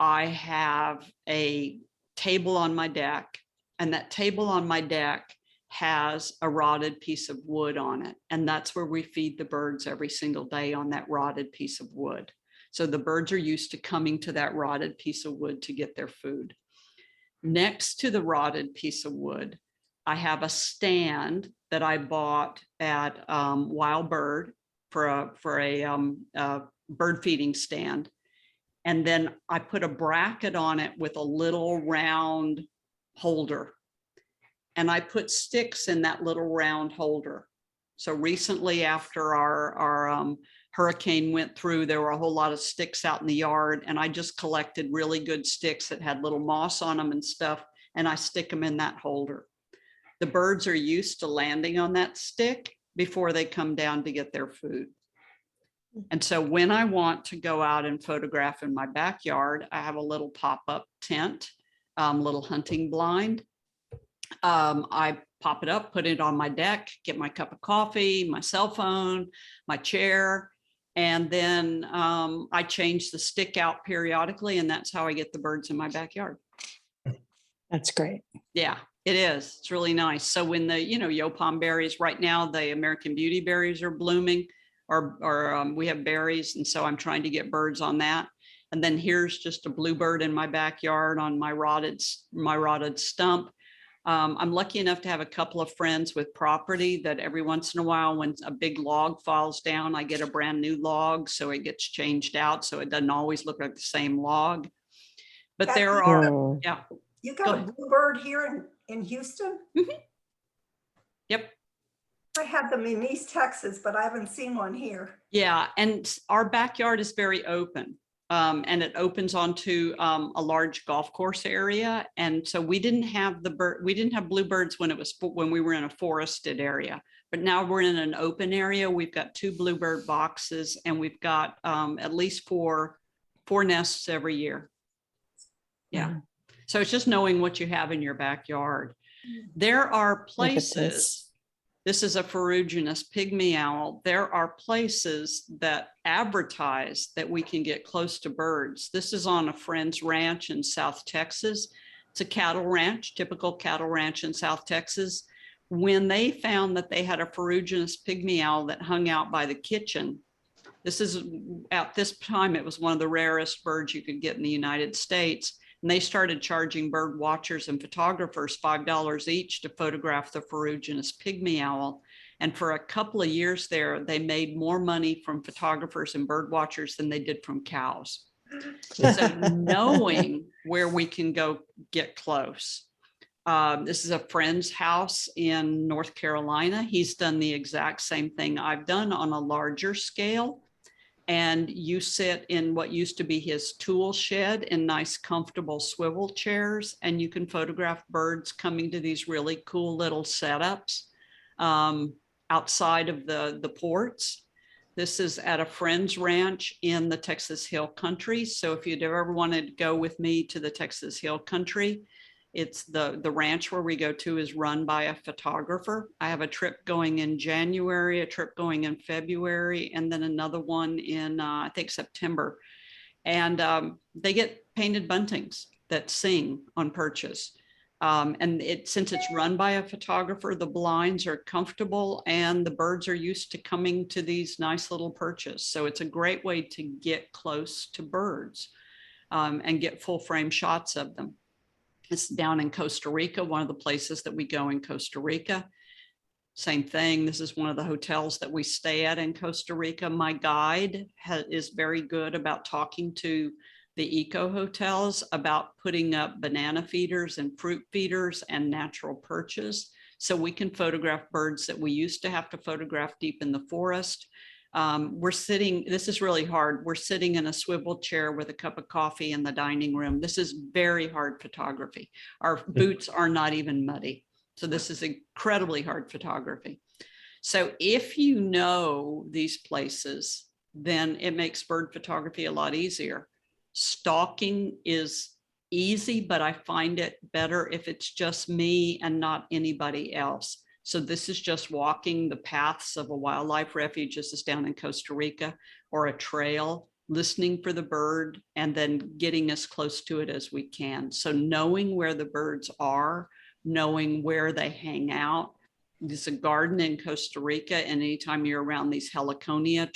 Speaker 1: I have a table on my deck, and that table on my deck has a rotted piece of wood on it. And that's where we feed the birds every single day, on that rotted piece of wood. So the birds are used to coming to that rotted piece of wood to get their food. Next to the rotted piece of wood, I have a stand that I bought at Wild Bird for a bird feeding stand. And then I put a bracket on it with a little round holder. And I put sticks in that little round holder. So recently, after our hurricane went through, there were a whole lot of sticks out in the yard. And I just collected really good sticks that had little moss on them and stuff. And I stick them in that holder. The birds are used to landing on that stick before they come down to get their food. And so when I want to go out and photograph in my backyard, I have a little pop-up tent, little hunting blind. I pop it up, put it on my deck, get my cup of coffee, my cell phone, my chair, and then I change the stick out periodically, and that's how I get the birds in my backyard.
Speaker 3: that's great.
Speaker 1: Yeah, it is. It's really nice. So when the, Yopon berries right now, the American beauty berries are blooming, or we have berries. And so I'm trying to get birds on that. And then here's just a bluebird in my backyard on my rotted stump. I'm lucky enough to have a couple of friends with property that every once in a while, when a big log falls down, I get a brand new log. So it gets changed out. So it doesn't always look like the same log. But
Speaker 2: Kathy,
Speaker 1: there are,
Speaker 3: Oh,
Speaker 1: yeah.
Speaker 2: You
Speaker 1: Go
Speaker 2: got a
Speaker 1: ahead.
Speaker 2: bluebird here in Houston?
Speaker 1: Yep.
Speaker 2: I have them in East Texas, but I haven't seen one here.
Speaker 1: Yeah, and our backyard is very open, and it opens onto a large golf course area. And so we didn't have bluebirds when we were in a forested area, but now we're in an open area. We've got 2 bluebird boxes, and we've got at least four nests every year. Yeah. So it's just knowing what you have in your backyard. There are places. This is a ferruginous pygmy owl. There are places that advertise that we can get close to birds. This is on a friend's ranch in South Texas. It's a cattle ranch, typical cattle ranch in South Texas. When they found that they had a ferruginous pygmy owl that hung out by the kitchen, at this time, it was one of the rarest birds you could get in the United States. And they started charging bird watchers and photographers $5 each to photograph the ferruginous pygmy owl. And for a couple of years there, they made more money from photographers and bird watchers than they did from cows. So knowing where we can go get close. This is a friend's house in North Carolina. He's done the exact same thing I've done on a larger scale. And you sit in what used to be his tool shed in nice, comfortable swivel chairs, and you can photograph birds coming to these really cool little setups outside of the ports. This is at a friend's ranch in the Texas Hill Country. So if you'd ever wanted to go with me to the Texas Hill Country, it's the ranch where we go to is run by a photographer. I have a trip going in January, a trip going in February, and then another one in, I think, September. And they get painted buntings that sing on perches. And since it's run by a photographer, the blinds are comfortable and the birds are used to coming to these nice little perches. So it's a great way to get close to birds and get full frame shots of them. It's down in Costa Rica, one of the places that we go in Costa Rica. Same thing. This is one of the hotels that we stay at in Costa Rica. My guide is very good about talking to the eco hotels about putting up banana feeders and fruit feeders and natural perches. So we can photograph birds that we used to have to photograph deep in the forest. We're sitting, this is really hard. We're sitting in a swivel chair with a cup of coffee in the dining room. This is very hard photography. Our boots are not even muddy. So this is incredibly hard photography. So if you know these places, then it makes bird photography a lot easier. Stalking is easy, but I find it better if it's just me and not anybody else. So this is just walking the paths of a wildlife refuge. This is down in Costa Rica, or a trail, listening for the bird and then getting as close to it as we can. So knowing where the birds are, knowing where they hang out. There's a garden in Costa Rica, and anytime you're around these heliconia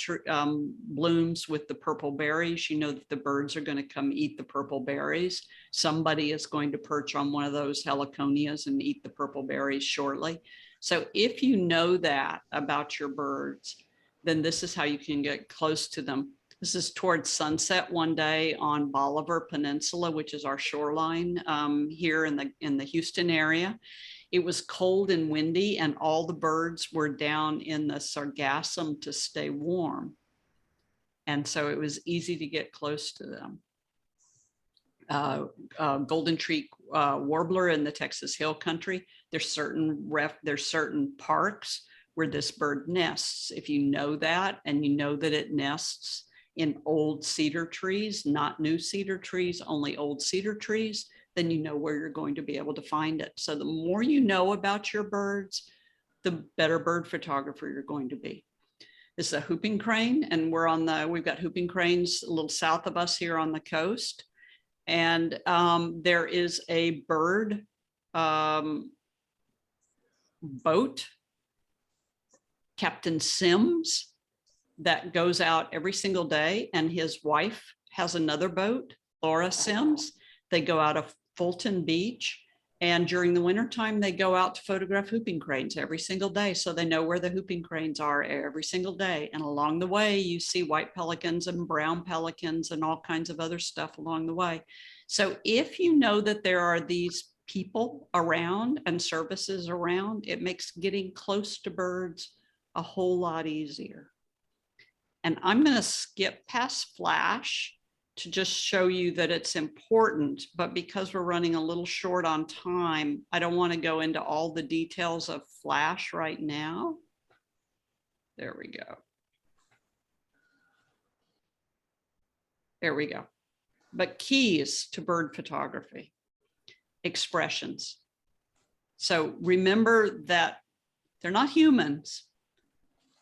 Speaker 1: blooms with the purple berries, you know that the birds are going to come eat the purple berries. Somebody is going to perch on one of those heliconias and eat the purple berries shortly. So if you know that about your birds, then this is how you can get close to them. This is towards sunset one day on Bolivar Peninsula, which is our shoreline here in the Houston area. It was cold and windy, and all the birds were down in the sargassum to stay warm. And so it was easy to get close to them. Golden tree warbler in the Texas Hill Country. There's certain parks where this bird nests. If you know that, and you know that it nests in old cedar trees, not new cedar trees, only old cedar trees, then you know where you're going to be able to find it. So the more you know about your birds, the better bird photographer you're going to be. This is a whooping crane, and we've got whooping cranes a little south of us here on the coast. And there is a bird boat, Captain Sims, that goes out every single day, and his wife has another boat, Laura Sims. They go out of Fulton Beach, and during the wintertime, they go out to photograph whooping cranes every single day. So they know where the whooping cranes are every single day. And along the way, you see white pelicans and brown pelicans and all kinds of other stuff along the way. So if you know that there are these people around and services around, it makes getting close to birds a whole lot easier. And I'm going to skip past flash to just show you that it's important, but because we're running a little short on time, I don't want to go into all the details of flash right now. There we go. There we go. But keys to bird photography, expressions. So remember that they're not humans,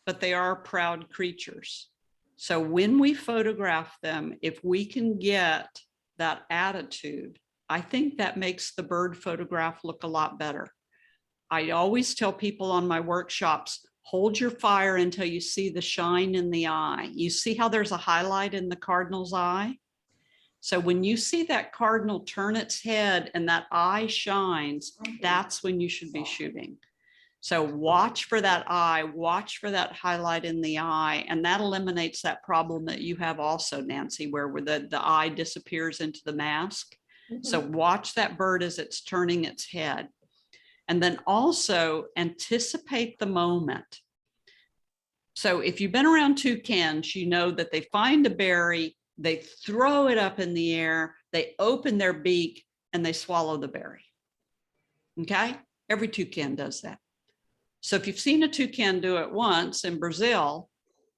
Speaker 1: but they are proud creatures. So when we photograph them, if we can get that attitude, I think that makes the bird photograph look a lot better. I always tell people on my workshops, hold your fire until you see the shine in the eye. You see how there's a highlight in the cardinal's eye? So when you see that cardinal turn its head and that eye shines, that's when you should be shooting. So watch for that eye, watch for that highlight in the eye, and that eliminates that problem that you have also, Nancy, where the eye disappears into the mask. Mm-hmm. So watch that bird as it's turning its head. And then also anticipate the moment. So if you've been around toucans, you know that they find a berry, they throw it up in the air, they open their beak, and they swallow the berry. Okay? Every toucan does that. So if you've seen a toucan do it once in Brazil,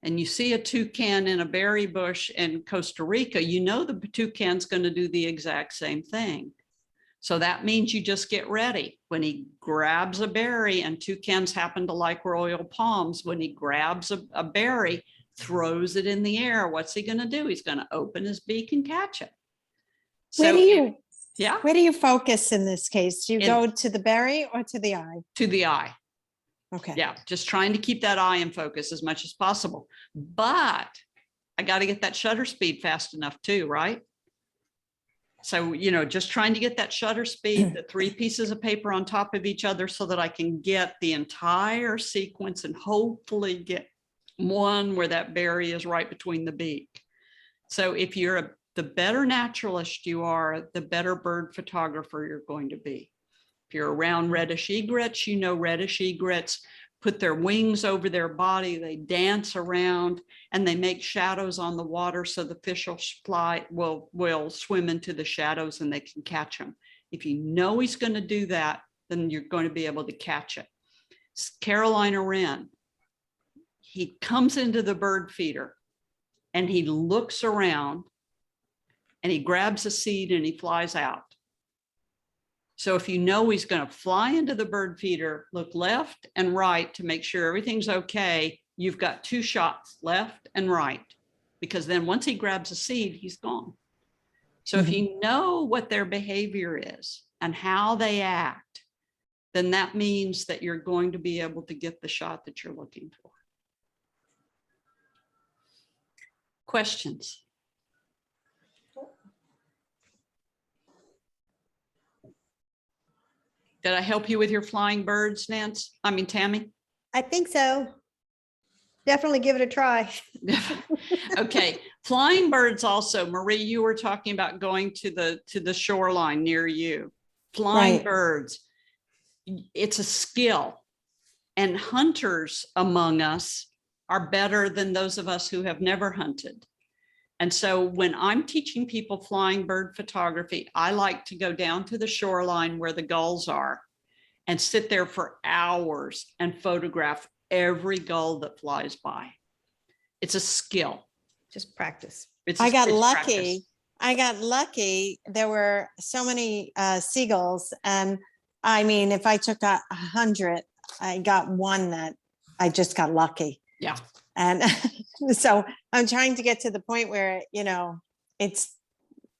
Speaker 1: and you see a toucan in a berry bush in Costa Rica, you know the toucan's going to do the exact same thing. So that means you just get ready. When he grabs a berry, and toucans happen to like royal palms, when he grabs a berry, throws it in the air, what's he going to do? He's going to open his beak and catch it. So
Speaker 3: where do you focus in this case? Do you go to the berry or to the eye?
Speaker 1: To the eye.
Speaker 3: Okay.
Speaker 1: Yeah, just trying to keep that eye in focus as much as possible. But I got to get that shutter speed fast enough too, right? So, just trying to get that shutter speed, the 3 pieces of paper on top of each other so that I can get the entire sequence and hopefully get one where that berry is right between the beak. So if the better naturalist you are, the better bird photographer you're going to be. If you're around reddish egrets, reddish egrets put their wings over their body, they dance around, and they make shadows on the water so the fish will swim into the shadows and they can catch them. If you know he's going to do that, then you're going to be able to catch it. Carolina wren, he comes into the bird feeder and he looks around and he grabs a seed and he flies out. So if you know he's going to fly into the bird feeder, look left and right to make sure everything's okay. You've got 2 shots, left and right, because then once he grabs a seed, he's gone. So if you know what their behavior is and how they act, then that means that you're going to be able to get the shot that you're looking for. Questions? Did I help you with your flying birds, Tammy?
Speaker 4: I think so. Definitely give it a try.
Speaker 1: Okay, flying birds also, Marie, you were talking about going to the shoreline near you. Flying
Speaker 3: Right.
Speaker 1: birds, it's a skill, and hunters among us are better than those of us who have never hunted. And so when I'm teaching people flying bird photography, I like to go down to the shoreline where the gulls are and sit there for hours and photograph every gull that flies by. It's a skill.
Speaker 4: Just practice.
Speaker 3: I got
Speaker 1: it's
Speaker 3: lucky.
Speaker 1: practice.
Speaker 3: I got lucky. There were so many seagulls, and I mean, if I took 100, I got one that I just got lucky.
Speaker 1: Yeah.
Speaker 3: And so I'm trying to get to the point where, it's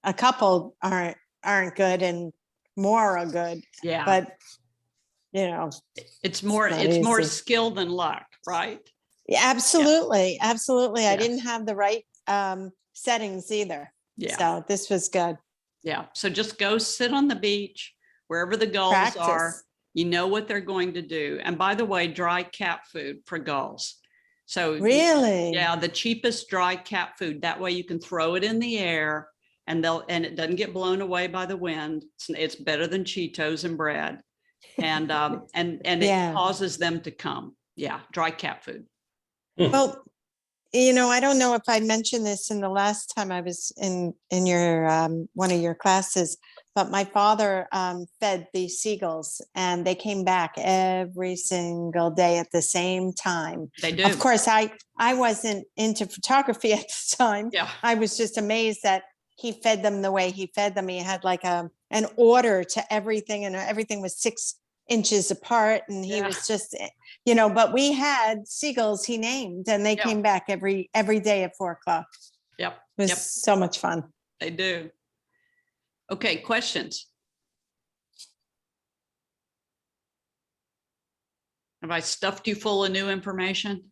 Speaker 3: a couple aren't good and more are good,
Speaker 1: Yeah.
Speaker 3: but
Speaker 1: it's more
Speaker 3: easy.
Speaker 1: skill than luck, right?
Speaker 3: Yeah, absolutely. Absolutely. I
Speaker 1: Yes.
Speaker 3: didn't have the right settings either.
Speaker 1: Yeah.
Speaker 3: So this was good.
Speaker 1: Yeah. So just go sit on the beach, wherever the gulls are.
Speaker 3: Practice.
Speaker 1: You know what they're going to do. And by the way, dry cat food for gulls. So
Speaker 3: Really?
Speaker 1: yeah, the cheapest dry cat food. That way you can throw it in the air and it doesn't get blown away by the wind. It's better than Cheetos and bread. And
Speaker 3: Yeah.
Speaker 1: it causes them to come. Yeah, dry cat food.
Speaker 3: Well, I don't know if I mentioned this in the last time I was in your one of your classes, but my father fed these seagulls and they came back every single day at the same time.
Speaker 1: They do.
Speaker 3: Of course, I wasn't into photography at the time.
Speaker 1: Yeah.
Speaker 3: I was just amazed that he fed them the way he fed them. He had like an order to everything, and everything was 6 inches apart, and he was just, but we had seagulls he named, and they came back every day at 4 o'clock.
Speaker 1: Yep.
Speaker 3: It was so much fun.
Speaker 1: They do. Okay, questions? Have I stuffed you full of new information?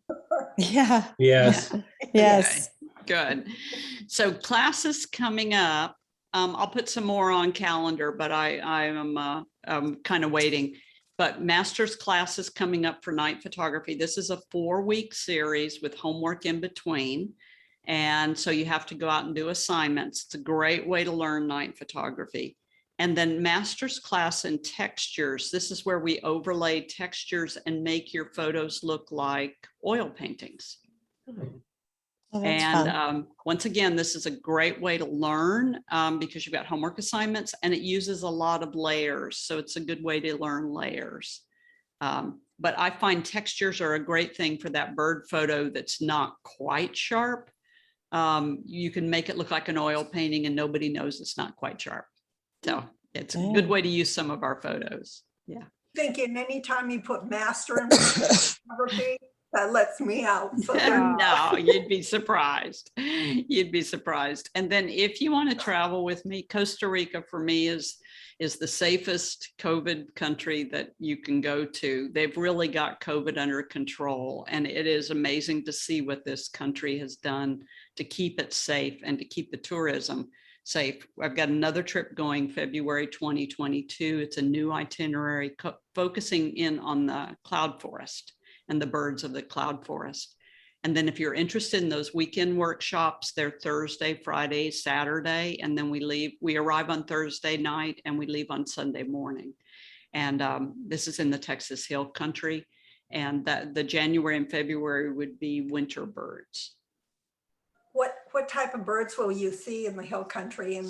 Speaker 3: Yeah.
Speaker 5: Yes.
Speaker 3: Yes.
Speaker 1: Okay, good. So classes coming up. I'll put some more on calendar, but I'm kind of waiting. But master's classes coming up for night photography. This is a 4-week series with homework in between. And so you have to go out and do assignments. It's a great way to learn night photography. And then master's class in textures. This is where we overlay textures and make your photos look like oil paintings.
Speaker 3: Oh, that's
Speaker 1: And
Speaker 3: fun.
Speaker 1: once again, this is a great way to learn because you've got homework assignments and it uses a lot of layers. So it's a good way to learn layers. But I find textures are a great thing for that bird photo that's not quite sharp. You can make it look like an oil painting and nobody knows it's not quite sharp. So it's a good way to use some of our photos. Yeah.
Speaker 2: Thinking anytime you put master in photography, that lets me out. So
Speaker 1: No, you'd be surprised. You'd be surprised. And then if you want to travel with me, Costa Rica for me is the safest COVID country that you can go to. They've really got COVID under control. And it is amazing to see what this country has done to keep it safe and to keep the tourism. safe. I've got another trip going February 2022. It's a new itinerary focusing in on the cloud forest and the birds of the cloud forest. And then if you're interested in those weekend workshops, they're Thursday, Friday, Saturday, and then we arrive on Thursday night and we leave on Sunday morning. And this is in the Texas Hill Country. And that the January and February would be winter birds.
Speaker 2: What type of birds will you see in the Hill Country? And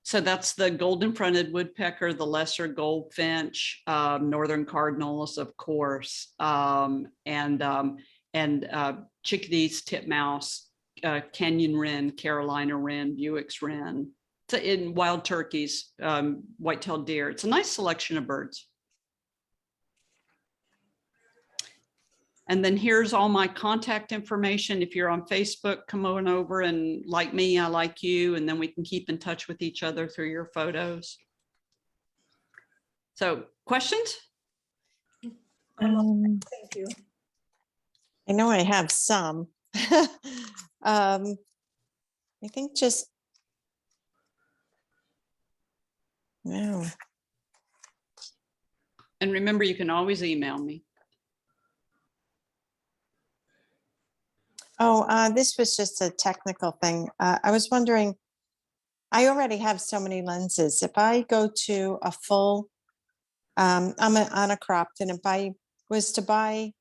Speaker 1: So that's the golden-fronted woodpecker, the lesser goldfinch, northern cardinals, of course, and chickadees, titmouse, Canyon wren, Carolina wren, Buick's wren, in wild turkeys, white-tailed deer. It's a nice selection of birds. And then here's all my contact information. If you're on Facebook, come on over and like me, I like you, and then we can keep in touch with each other through your photos. So questions?
Speaker 2: thank you.
Speaker 3: I know I have some. I think just, no.
Speaker 1: And remember, you can always email me.
Speaker 3: Oh, this was just a technical thing. I was wondering, I already have so many lenses. If I go to a full, I'm on a cropped, and if I was to buy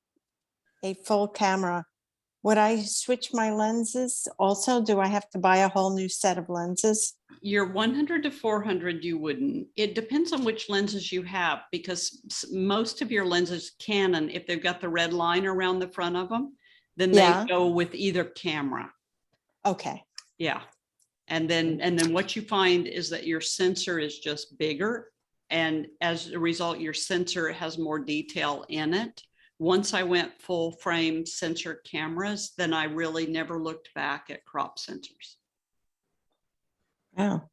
Speaker 3: a full camera, would I switch my lenses also? Do I have to buy a whole new set of lenses?
Speaker 1: Your 100 to 400, you wouldn't. It depends on which lenses you have, because most of your lenses, Canon, if they've got the red line around the front of them, then they go with either camera.
Speaker 3: Okay.
Speaker 1: Yeah. And then what you find is that your sensor is just bigger. And as a result, your sensor has more detail in it. Once I went full frame sensor cameras, then I really never looked back at crop sensors.
Speaker 3: Oh.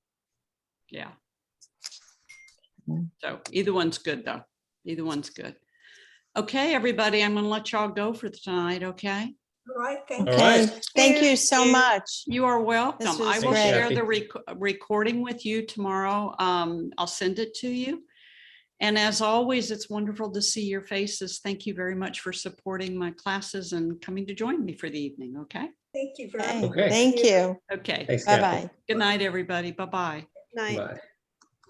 Speaker 1: Yeah. So either one's good though. Either one's good. Okay, everybody, I'm going to let y'all go for tonight. Okay.
Speaker 2: All right, thank you.
Speaker 5: All right.
Speaker 3: Thank you so much.
Speaker 1: You are welcome.
Speaker 3: This
Speaker 1: I
Speaker 3: was
Speaker 1: will
Speaker 3: great.
Speaker 1: share the recording with you tomorrow. I'll send it to you. And as always, it's wonderful to see your faces. Thank you very much for supporting my classes and coming to join me for the evening. Okay.
Speaker 2: Thank you very
Speaker 3: Okay,
Speaker 2: much.
Speaker 5: Okay.
Speaker 3: thank you.
Speaker 1: Okay.
Speaker 5: Thanks, Kathy.
Speaker 3: Bye-bye.
Speaker 1: Good night, everybody. Bye-bye.
Speaker 4: Night.
Speaker 5: Bye.